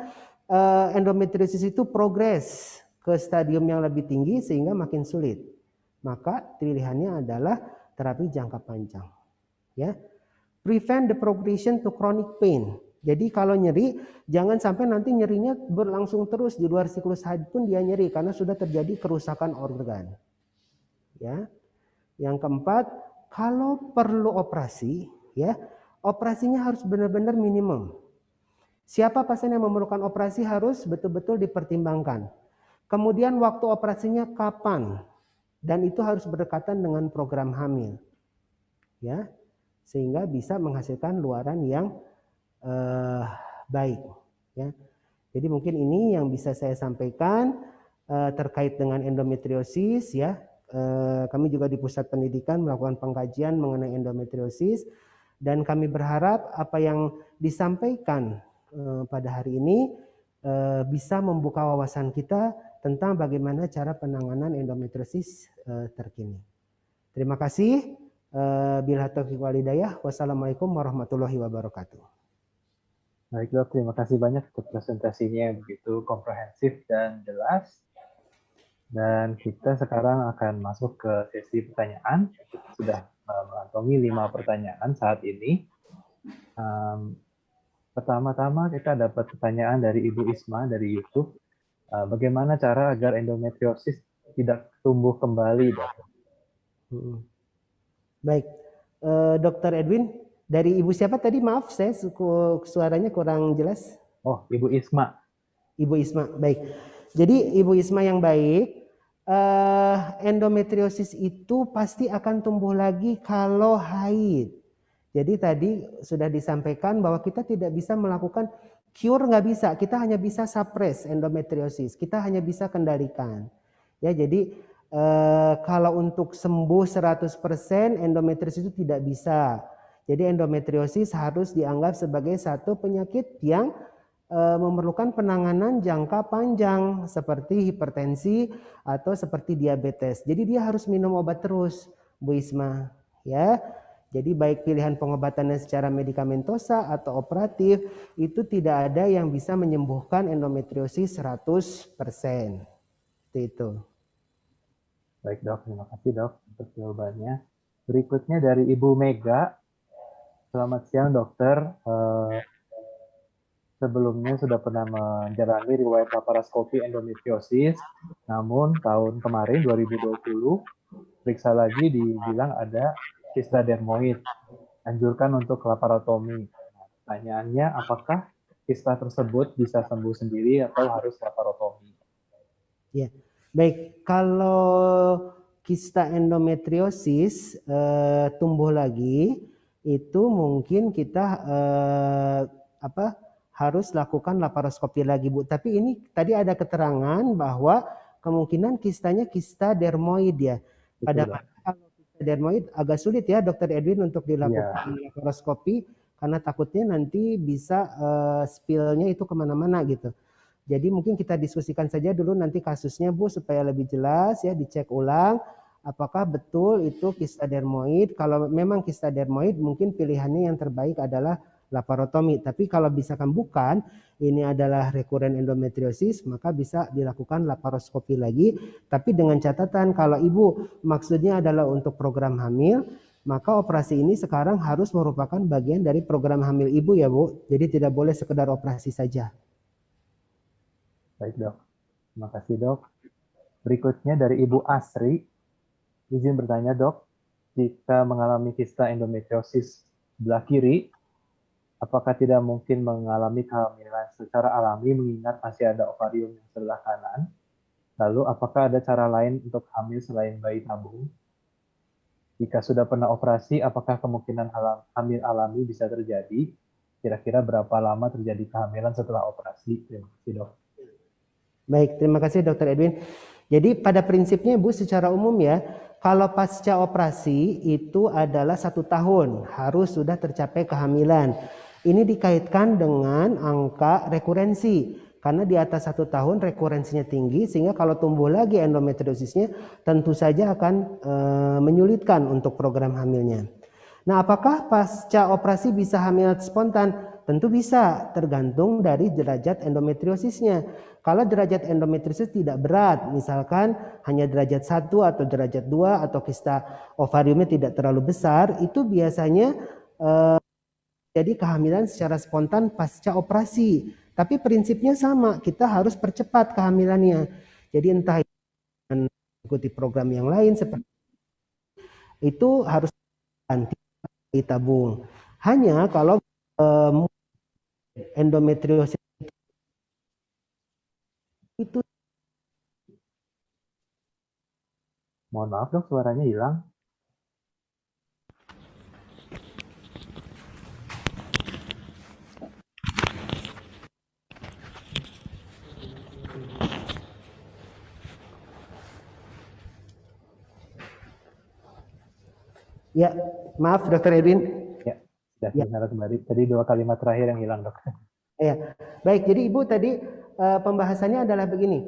endometriosis itu progres ke stadium yang lebih tinggi sehingga makin sulit. Maka pilihannya adalah terapi jangka panjang. Ya. Prevent the progression to chronic pain. Jadi kalau nyeri, jangan sampai nanti nyerinya berlangsung terus di luar siklus haid pun dia nyeri karena sudah terjadi kerusakan organ. Ya. Yang keempat, kalau perlu operasi, ya, operasinya harus benar-benar minimum. Siapa pasien yang memerlukan operasi harus betul-betul dipertimbangkan. Kemudian waktu operasinya kapan? Dan itu harus berdekatan dengan program hamil. Ya. Sehingga bisa menghasilkan luaran yang baik. Ya. Jadi mungkin ini yang bisa saya sampaikan terkait dengan endometriosis ya. Kami juga di pusat pendidikan melakukan pengkajian mengenai endometriosis dan kami berharap apa yang disampaikan pada hari ini bisa membuka wawasan kita tentang bagaimana cara penanganan endometriosis terkini. Terima kasih. Bila taufiq wal hidayah. Wassalamualaikum warahmatullahi wabarakatuh. Baik dok, terima kasih banyak untuk presentasinya yang begitu komprehensif dan jelas. Dan kita sekarang akan masuk ke sesi pertanyaan. Kita sudah mengantongi 5 pertanyaan saat ini. Pertama-tama kita dapat pertanyaan dari Ibu Isma dari YouTube. Bagaimana cara agar endometriosis tidak tumbuh kembali, dok? Baik, Dr. Edwin, dari Ibu siapa tadi? Maaf, saya suaranya kurang jelas. Oh, Ibu Isma. Ibu Isma, baik. Jadi Ibu Isma yang baik, endometriosis itu pasti akan tumbuh lagi kalau haid. Jadi tadi sudah disampaikan bahwa kita tidak bisa melakukan cure, nggak bisa. Kita hanya bisa suppress endometriosis. Kita hanya bisa kendalikan. Ya, jadi kalau untuk sembuh 100% endometriosis itu tidak bisa. Jadi endometriosis harus dianggap sebagai satu penyakit yang memerlukan penanganan jangka panjang seperti hipertensi atau seperti diabetes. Jadi dia harus minum obat terus, Bu Isma, ya. Jadi baik pilihan pengobatannya secara medikamentosa atau operatif itu tidak ada yang bisa menyembuhkan endometriosis 100%. Itu. Baik dok, terima kasih dok untuk jawabannya. Berikutnya dari Ibu Mega. Selamat siang dokter. Sebelumnya sudah pernah menjalani riwayat laparoskopi endometriosis, namun tahun kemarin 2020 periksa lagi dibilang ada kista dermoid, anjurkan untuk laparotomi. Pertanyaannya, apakah kista tersebut bisa sembuh sendiri atau harus laparotomi? Ya, baik. Kalau kista endometriosis tumbuh lagi, itu mungkin kita harus lakukan laparoskopi lagi, Bu. Tapi ini tadi ada keterangan bahwa kemungkinan kistanya kista dermoid ya. Padahal kalau kista dermoid agak sulit ya, Dokter Edwin, untuk dilakukan laparoskopi karena takutnya nanti bisa spill-nya itu kemana-mana gitu. Jadi mungkin kita diskusikan saja dulu nanti kasusnya, Bu, supaya lebih jelas ya, dicek ulang apakah betul itu kista dermoid. Kalau memang kista dermoid, mungkin pilihannya yang terbaik adalah laparotomi. Tapi kalau misalkan bukan, ini adalah recurrent endometriosis, maka bisa dilakukan laparoskopi lagi. Tapi dengan catatan kalau ibu maksudnya adalah untuk program hamil, maka operasi ini sekarang harus merupakan bagian dari program hamil ibu ya Bu. Jadi tidak boleh sekedar operasi saja. Baik dok, terima kasih dok. Berikutnya dari Ibu Asri, izin bertanya dok, jika mengalami kista endometriosis sebelah kiri, apakah tidak mungkin mengalami kehamilan secara alami mengingat masih ada ovarium yang sebelah kanan? Lalu apakah ada cara lain untuk hamil selain bayi tabung? Jika sudah pernah operasi, apakah kemungkinan hamil alami bisa terjadi? Kira-kira berapa lama terjadi kehamilan setelah operasi? Terima kasih dok. Baik, terima kasih Dr. Edwin. Jadi pada prinsipnya Bu secara umum ya, kalau pasca operasi itu adalah 1 tahun harus sudah tercapai kehamilan. Ini dikaitkan dengan angka rekurensi. Karena di atas 1 tahun rekurensinya tinggi, sehingga kalau tumbuh lagi endometriosisnya tentu saja akan menyulitkan untuk program hamilnya. Nah, apakah pasca operasi bisa hamil spontan? Tentu bisa, tergantung dari derajat endometriosisnya. Kalau derajat endometriosis tidak berat, misalkan hanya derajat 1 atau derajat 2 atau kista ovariumnya tidak terlalu besar, itu biasanya jadi kehamilan secara spontan pasca operasi. Tapi prinsipnya sama, kita harus percepat kehamilannya. Jadi entah mengikuti program yang lain seperti itu harus ganti tabung. Hanya kalau endometriosis itu, mohon maaf dok, suaranya hilang. ya maaf Dr. Edwin. Ya, sudah terdengar kembali. Tadi 2 kalimat terakhir yang hilang dok. Ya, baik. Jadi Ibu tadi pembahasannya adalah begini.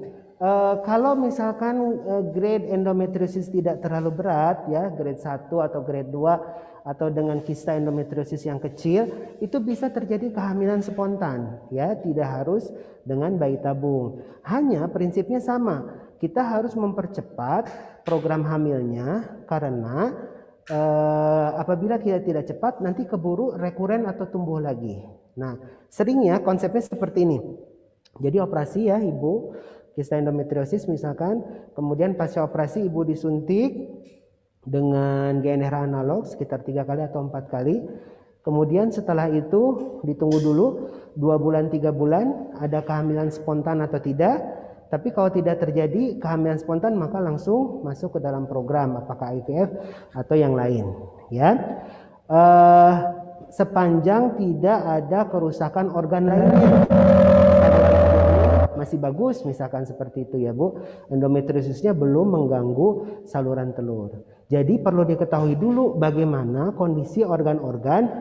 Kalau misalkan grade endometriosis tidak terlalu berat ya, grade 1 atau grade 2 atau dengan kista endometriosis yang kecil, itu bisa terjadi kehamilan spontan ya, tidak harus dengan bayi tabung. Hanya prinsipnya sama. Kita harus mempercepat program hamilnya karena apabila kita tidak cepat nanti keburu rekuren atau tumbuh lagi. Nah, seringnya konsepnya seperti ini. Jadi operasi ya ibu, kista endometriosis misalkan, kemudian pasca operasi ibu disuntik dengan GnRH analog sekitar 3 kali atau 4 kali. Kemudian setelah itu ditunggu dulu 2 bulan 3 bulan ada kehamilan spontan atau tidak. Tapi kalau tidak terjadi kehamilan spontan maka langsung masuk ke dalam program apakah IVF atau yang lain ya. Sepanjang tidak ada kerusakan organ lainnya, masih bagus misalkan seperti itu ya Bu, endometriosisnya belum mengganggu saluran telur. Jadi perlu diketahui dulu bagaimana kondisi organ-organ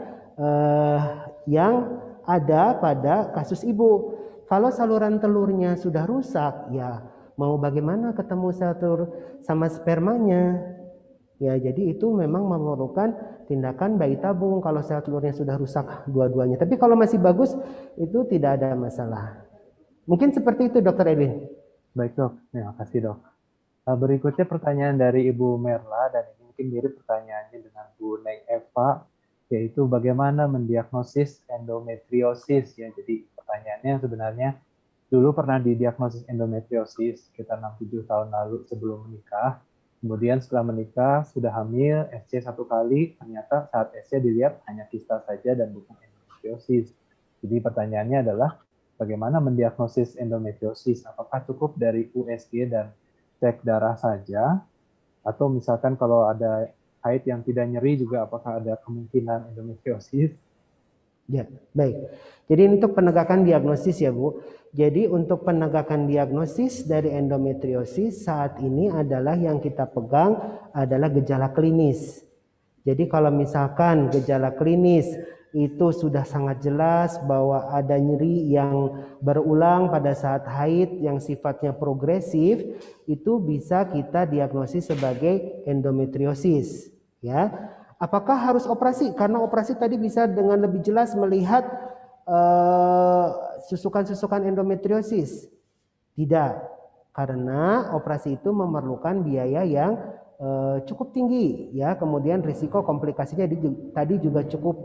yang ada pada kasus ibu. Kalau saluran telurnya sudah rusak, ya mau bagaimana ketemu sel telur sama spermanya? Ya, jadi itu memang memerlukan tindakan bayi tabung kalau sel telurnya sudah rusak dua-duanya. Tapi kalau masih bagus, itu tidak ada masalah. Mungkin seperti itu, Dr. Edwin. Baik dok, terima kasih dok. Berikutnya pertanyaan dari Ibu Merla, dan ini mungkin mirip pertanyaannya dengan Bu Neng Eva, yaitu bagaimana mendiagnosis endometriosis ya. Jadi pertanyaannya sebenarnya dulu pernah didiagnosis endometriosis sekitar 6-7 tahun lalu sebelum menikah. Kemudian setelah menikah sudah hamil SC 1 kali, ternyata saat SC dilihat hanya kista saja dan bukan endometriosis. Jadi pertanyaannya adalah bagaimana mendiagnosis endometriosis? Apakah cukup dari USG dan cek darah saja? Atau misalkan kalau ada haid yang tidak nyeri juga apakah ada kemungkinan endometriosis? Ya, baik. Jadi untuk penegakan diagnosis ya Bu. Jadi untuk penegakan diagnosis dari endometriosis saat ini adalah yang kita pegang adalah gejala klinis. Jadi kalau misalkan gejala klinis itu sudah sangat jelas bahwa ada nyeri yang berulang pada saat haid yang sifatnya progresif, itu bisa kita diagnosis sebagai endometriosis ya. Apakah harus operasi? Karena operasi tadi bisa dengan lebih jelas melihat susukan-susukan endometriosis. Tidak, karena operasi itu memerlukan biaya yang cukup tinggi, ya. Kemudian risiko komplikasinya tadi juga cukup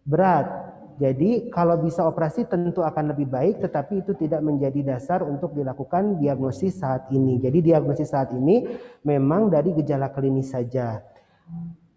berat. Jadi kalau bisa operasi tentu akan lebih baik, tetapi itu tidak menjadi dasar untuk dilakukan diagnosis saat ini. Jadi diagnosis saat ini memang dari gejala klinis saja.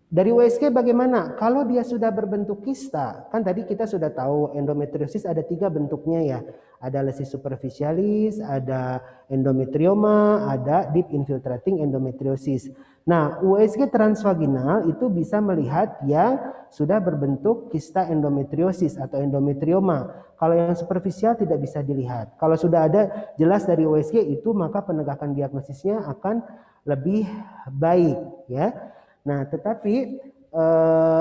Dari USG bagaimana? Kalau dia sudah berbentuk kista, kan tadi kita sudah tahu endometriosis ada 3 bentuknya ya. Ada lesis superficialis, ada endometrioma, ada deep infiltrating endometriosis. Nah, USG transvaginal itu bisa melihat yang sudah berbentuk kista endometriosis atau endometrioma. Kalau yang superficial tidak bisa dilihat. Kalau sudah ada jelas dari USG itu, maka penegakan diagnosisnya akan lebih baik ya. Nah, tetapi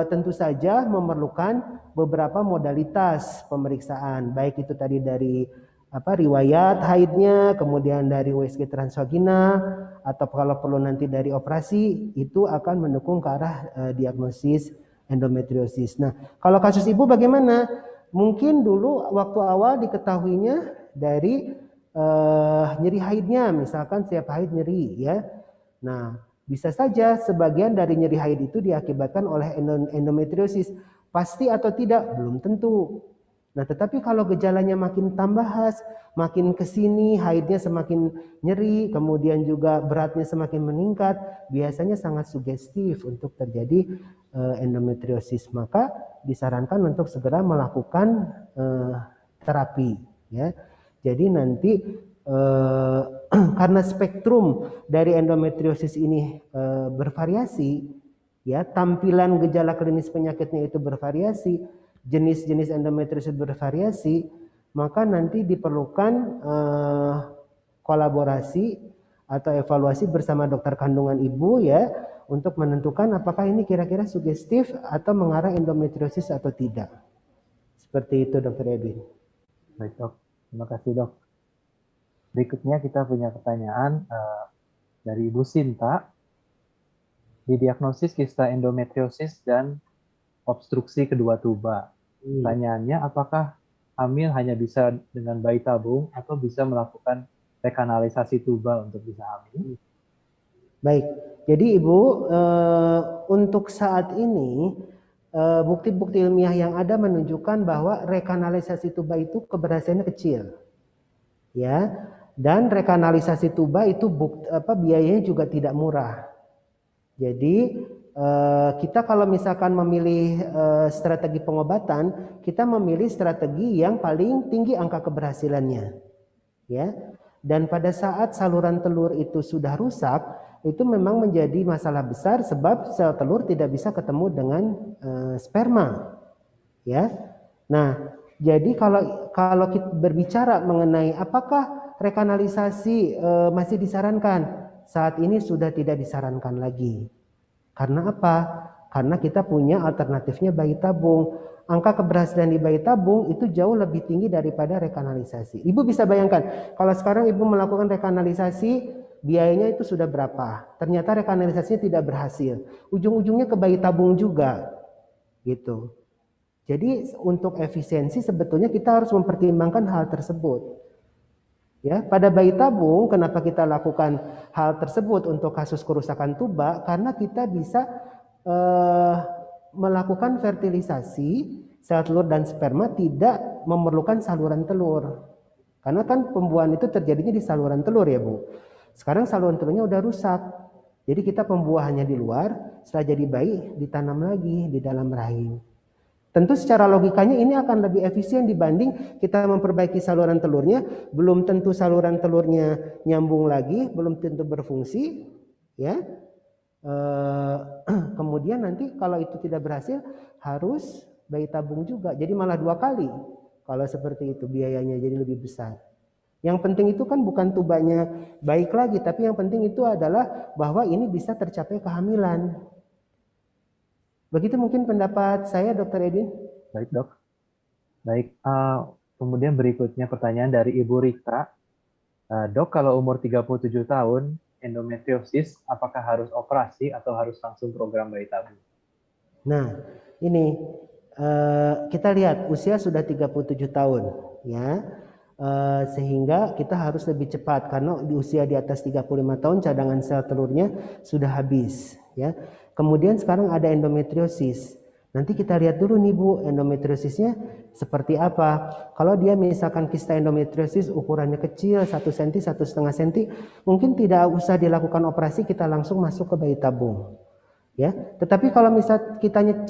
tentu saja memerlukan beberapa modalitas pemeriksaan, baik itu tadi dari riwayat haidnya, kemudian dari USG transvaginal, atau kalau perlu nanti dari operasi, itu akan mendukung ke arah diagnosis endometriosis. Nah, kalau kasus ibu bagaimana? Mungkin dulu waktu awal diketahuinya dari nyeri haidnya, misalkan setiap haid nyeri ya. Nah, bisa saja sebagian dari nyeri haid itu diakibatkan oleh endometriosis. Pasti atau tidak? Belum tentu. Nah, tetapi kalau gejalanya makin tambah khas, makin kesini haidnya semakin nyeri, kemudian juga beratnya semakin meningkat, biasanya sangat sugestif untuk terjadi endometriosis. Maka disarankan untuk segera melakukan terapi. Ya, jadi nanti karena spektrum dari endometriosis ini bervariasi, ya, tampilan gejala klinis penyakitnya itu bervariasi, jenis-jenis endometriosis bervariasi, maka nanti diperlukan kolaborasi atau evaluasi bersama dokter kandungan ibu ya, untuk menentukan apakah ini kira-kira sugestif atau mengarah endometriosis atau tidak. Seperti itu, Dokter Edwin. Baik dok, terima kasih dok. Berikutnya kita punya pertanyaan dari Ibu Sinta. Didiagnosis kista endometriosis dan obstruksi kedua tuba. Pertanyaannya, apakah hamil hanya bisa dengan bayi tabung atau bisa melakukan rekanalisasi tuba untuk bisa hamil? Baik, jadi Ibu, untuk saat ini bukti-bukti ilmiah yang ada menunjukkan bahwa rekanalisasi tuba itu keberhasilannya kecil. Ya, dan rekanalisasi tuba itu biayanya juga tidak murah. Jadi kita kalau misalkan memilih strategi pengobatan, kita memilih strategi yang paling tinggi angka keberhasilannya. Ya. Dan pada saat saluran telur itu sudah rusak, itu memang menjadi masalah besar sebab sel telur tidak bisa ketemu dengan sperma. Ya. Nah, jadi kalau kita berbicara mengenai apakah rekanalisasi masih disarankan, saat ini sudah tidak disarankan lagi. Karena apa? Karena kita punya alternatifnya bayi tabung. Angka keberhasilan di bayi tabung itu jauh lebih tinggi daripada rekanalisasi. Ibu bisa bayangkan, kalau sekarang ibu melakukan rekanalisasi, biayanya itu sudah berapa? Ternyata rekanalisasinya tidak berhasil. Ujung-ujungnya ke bayi tabung juga. Gitu. Jadi untuk efisiensi sebetulnya kita harus mempertimbangkan hal tersebut. Ya, pada bayi tabung kenapa kita lakukan hal tersebut untuk kasus kerusakan tuba? Karena kita bisa melakukan fertilisasi sel telur dan sperma tidak memerlukan saluran telur. Karena kan pembuahan itu terjadinya di saluran telur ya Bu. Sekarang saluran telurnya udah rusak. Jadi kita pembuahannya di luar, setelah jadi bayi ditanam lagi di dalam rahim. Tentu secara logikanya ini akan lebih efisien dibanding kita memperbaiki saluran telurnya, belum tentu saluran telurnya nyambung lagi, belum tentu berfungsi, ya. Kemudian nanti kalau itu tidak berhasil harus bayi tabung juga, jadi malah 2 kali. Kalau seperti itu biayanya jadi lebih besar. Yang penting itu kan bukan tubanya baik lagi, tapi yang penting itu adalah bahwa ini bisa tercapai kehamilan. Begitu mungkin pendapat saya, Dr. Edwin. Baik, dok. Baik, kemudian berikutnya pertanyaan dari Ibu Rika. Dok, kalau umur 37 tahun, endometriosis, apakah harus operasi atau harus langsung program bayi tabung? Nah, ini kita lihat usia sudah 37 tahun ya. Sehingga kita harus lebih cepat karena di usia di atas 35 tahun cadangan sel telurnya sudah habis ya. Kemudian sekarang ada endometriosis. Nanti kita lihat dulu nih Bu, endometriosisnya seperti apa. Kalau dia misalkan kista endometriosis ukurannya kecil 1 cm, 1,5 cm, mungkin tidak usah dilakukan operasi, kita langsung masuk ke bayi tabung. Ya, tetapi kalau misal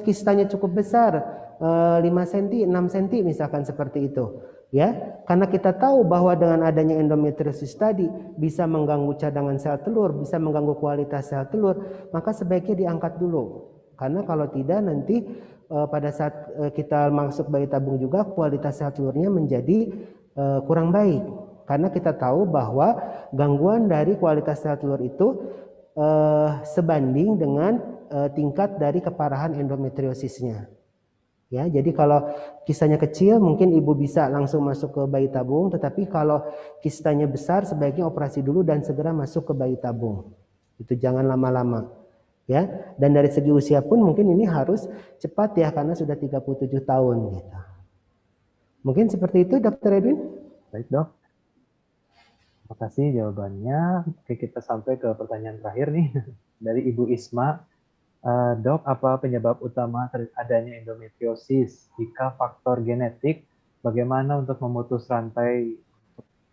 kistanya cukup besar 5 cm, 6 cm misalkan seperti itu, ya, karena kita tahu bahwa dengan adanya endometriosis tadi bisa mengganggu cadangan sel telur, bisa mengganggu kualitas sel telur, maka sebaiknya diangkat dulu. Karena kalau tidak nanti pada saat kita masuk bayi tabung juga kualitas sel telurnya menjadi kurang baik. Karena kita tahu bahwa gangguan dari kualitas sel telur itu sebanding dengan tingkat dari keparahan endometriosisnya. Ya, jadi kalau kistanya kecil mungkin ibu bisa langsung masuk ke bayi tabung, tetapi kalau kistanya besar sebaiknya operasi dulu dan segera masuk ke bayi tabung. Itu jangan lama-lama. Ya, dan dari segi usia pun mungkin ini harus cepat ya karena sudah 37 tahun gitu. Mungkin seperti itu Dr. Edwin? Baik, Dok. Terima kasih jawabannya. Oke, kita sampai ke pertanyaan terakhir nih dari Ibu Isma. Dok, apa penyebab utama adanya endometriosis? Jika faktor genetik, bagaimana untuk memutus rantai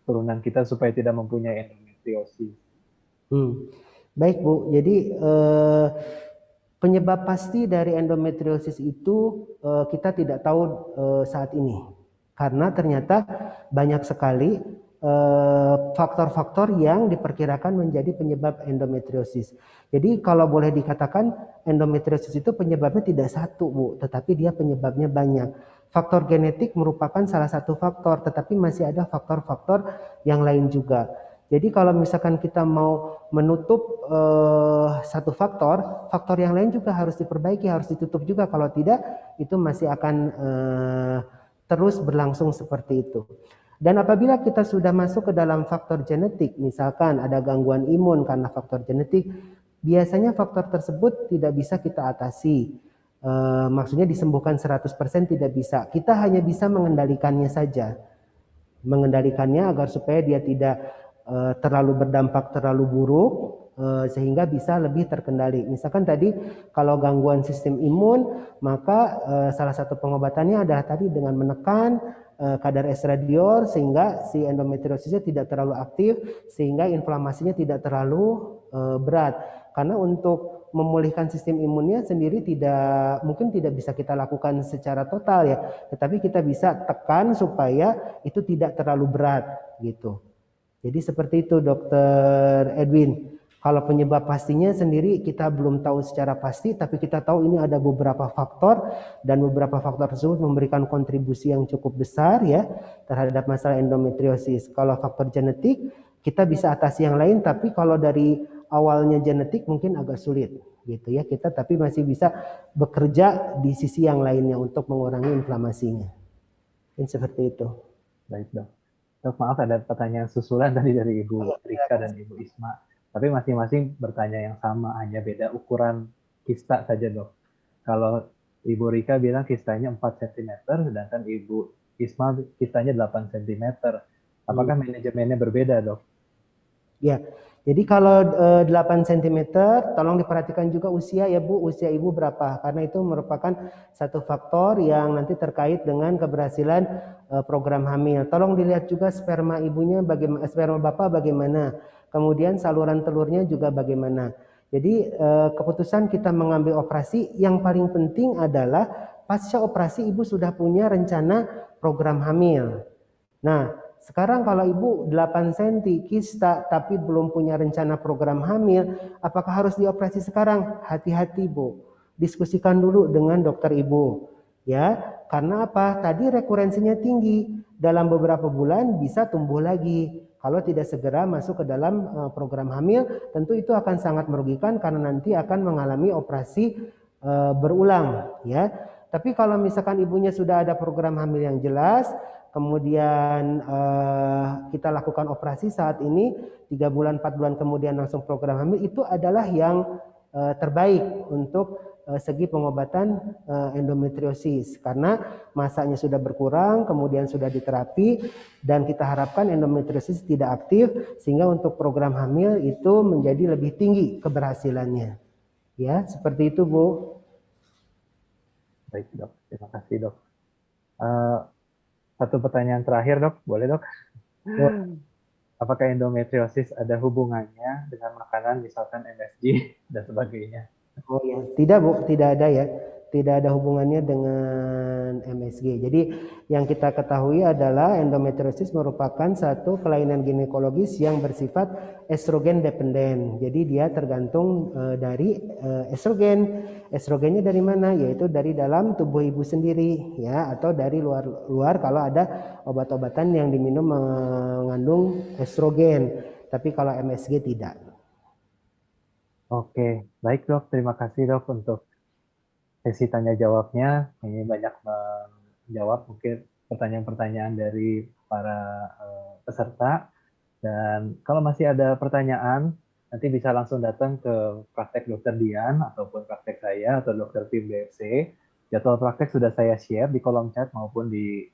turunan kita supaya tidak mempunyai endometriosis? Baik Bu, jadi penyebab pasti dari endometriosis itu kita tidak tahu saat ini. Karena ternyata banyak sekali faktor-faktor yang diperkirakan menjadi penyebab endometriosis. Jadi kalau boleh dikatakan endometriosis itu penyebabnya tidak satu Bu, tetapi dia penyebabnya banyak. Faktor genetik merupakan salah satu faktor, tetapi masih ada faktor-faktor yang lain juga. Jadi kalau misalkan kita mau menutup satu faktor, faktor yang lain juga harus diperbaiki, harus ditutup juga. Kalau tidak, itu masih akan terus berlangsung seperti itu. Dan apabila kita sudah masuk ke dalam faktor genetik, misalkan ada gangguan imun karena faktor genetik, biasanya faktor tersebut tidak bisa kita atasi. Maksudnya disembuhkan 100% tidak bisa. Kita hanya bisa mengendalikannya saja. Mengendalikannya agar supaya dia tidak terlalu berdampak terlalu buruk sehingga bisa lebih terkendali. Misalkan tadi kalau gangguan sistem imun, maka salah satu pengobatannya adalah tadi dengan menekan kadar estradiol sehingga si endometriosisnya tidak terlalu aktif, sehingga inflamasinya tidak terlalu berat. Karena untuk memulihkan sistem imunnya sendiri mungkin tidak bisa kita lakukan secara total ya, tetapi kita bisa tekan supaya itu tidak terlalu berat gitu. Jadi seperti itu Dr. Edwin. Kalau penyebab pastinya sendiri kita belum tahu secara pasti, tapi kita tahu ini ada beberapa faktor dan beberapa faktor tersebut memberikan kontribusi yang cukup besar ya terhadap masalah endometriosis. Kalau faktor genetik kita bisa atasi yang lain, tapi kalau dari awalnya genetik mungkin agak sulit gitu ya. Kita tapi masih bisa bekerja di sisi yang lainnya untuk mengurangi inflamasinya. Mungkin seperti itu. Baik, Dok. Dok, maaf ada pertanyaan susulan tadi dari Ibu Rika dan Ibu Isma. Tapi masing-masing bertanya yang sama, hanya beda ukuran kista saja, Dok. Kalau Ibu Rika bilang kistanya 4 cm, sedangkan Ibu Isma kistanya 8 cm. Apakah manajemennya berbeda, Dok? Ya, jadi kalau 8 cm, tolong diperhatikan juga usia ya Bu, usia Ibu berapa. Karena itu merupakan satu faktor yang nanti terkait dengan keberhasilan program hamil. Tolong dilihat juga sperma ibunya bagaimana, sperma Bapak bagaimana. Kemudian saluran telurnya juga bagaimana. Jadi keputusan kita mengambil operasi yang paling penting adalah pasca operasi ibu sudah punya rencana program hamil. Nah, sekarang kalau ibu 8 cm kista tapi belum punya rencana program hamil, apakah harus dioperasi sekarang? Hati-hati Bu. Diskusikan dulu dengan dokter ibu. Ya, karena apa? Tadi rekurensinya tinggi. Dalam beberapa bulan bisa tumbuh lagi. Kalau tidak segera masuk ke dalam program hamil, tentu itu akan sangat merugikan karena nanti akan mengalami operasi berulang, ya. Tapi kalau misalkan ibunya sudah ada program hamil yang jelas, kemudian kita lakukan operasi saat ini 3 bulan 4 bulan kemudian langsung program hamil, itu adalah yang terbaik untuk segi pengobatan endometriosis, karena masanya sudah berkurang, kemudian sudah diterapi, dan kita harapkan endometriosis tidak aktif sehingga untuk program hamil itu menjadi lebih tinggi keberhasilannya. Ya, seperti itu, Bu. Baik dok, terima kasih dok. Satu pertanyaan terakhir dok, boleh dok? Apakah endometriosis ada hubungannya dengan makanan, misalkan MSG dan sebagainya? Oh ya, tidak Bu, tidak ada ya. Tidak ada hubungannya dengan MSG. Jadi yang kita ketahui adalah endometriosis merupakan satu kelainan ginekologis yang bersifat estrogen dependen. Jadi dia tergantung dari estrogen. Estrogennya dari mana? Yaitu dari dalam tubuh ibu sendiri ya, atau dari luar kalau ada obat-obatan yang diminum mengandung estrogen. Tapi kalau MSG tidak. Oke, baik dok. Terima kasih dok untuk sesi tanya jawabnya. Ini banyak menjawab mungkin pertanyaan-pertanyaan dari para peserta. Dan kalau masih ada pertanyaan, nanti bisa langsung datang ke praktek dokter Dian ataupun praktek saya atau dokter tim BFC. Jadwal praktek sudah saya share di kolom chat maupun di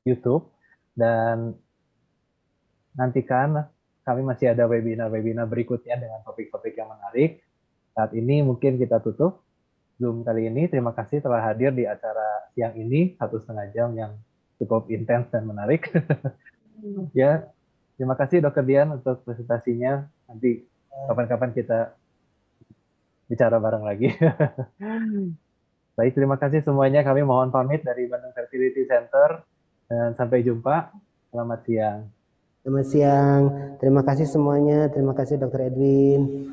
YouTube. Dan nantikan kami masih ada webinar-webinar berikutnya dengan topik-topik yang menarik. Saat ini mungkin kita tutup Zoom kali ini. Terima kasih telah hadir di acara siang ini, 1,5 jam yang cukup intens dan menarik. Ya, terima kasih Dr. Dian untuk presentasinya. Nanti kapan-kapan kita bicara bareng lagi. Baik, terima kasih semuanya. Kami mohon pamit dari Bandung Fertility Center. Dan sampai jumpa. Selamat siang. Selamat siang. Terima kasih semuanya. Terima kasih Dr. Edwin.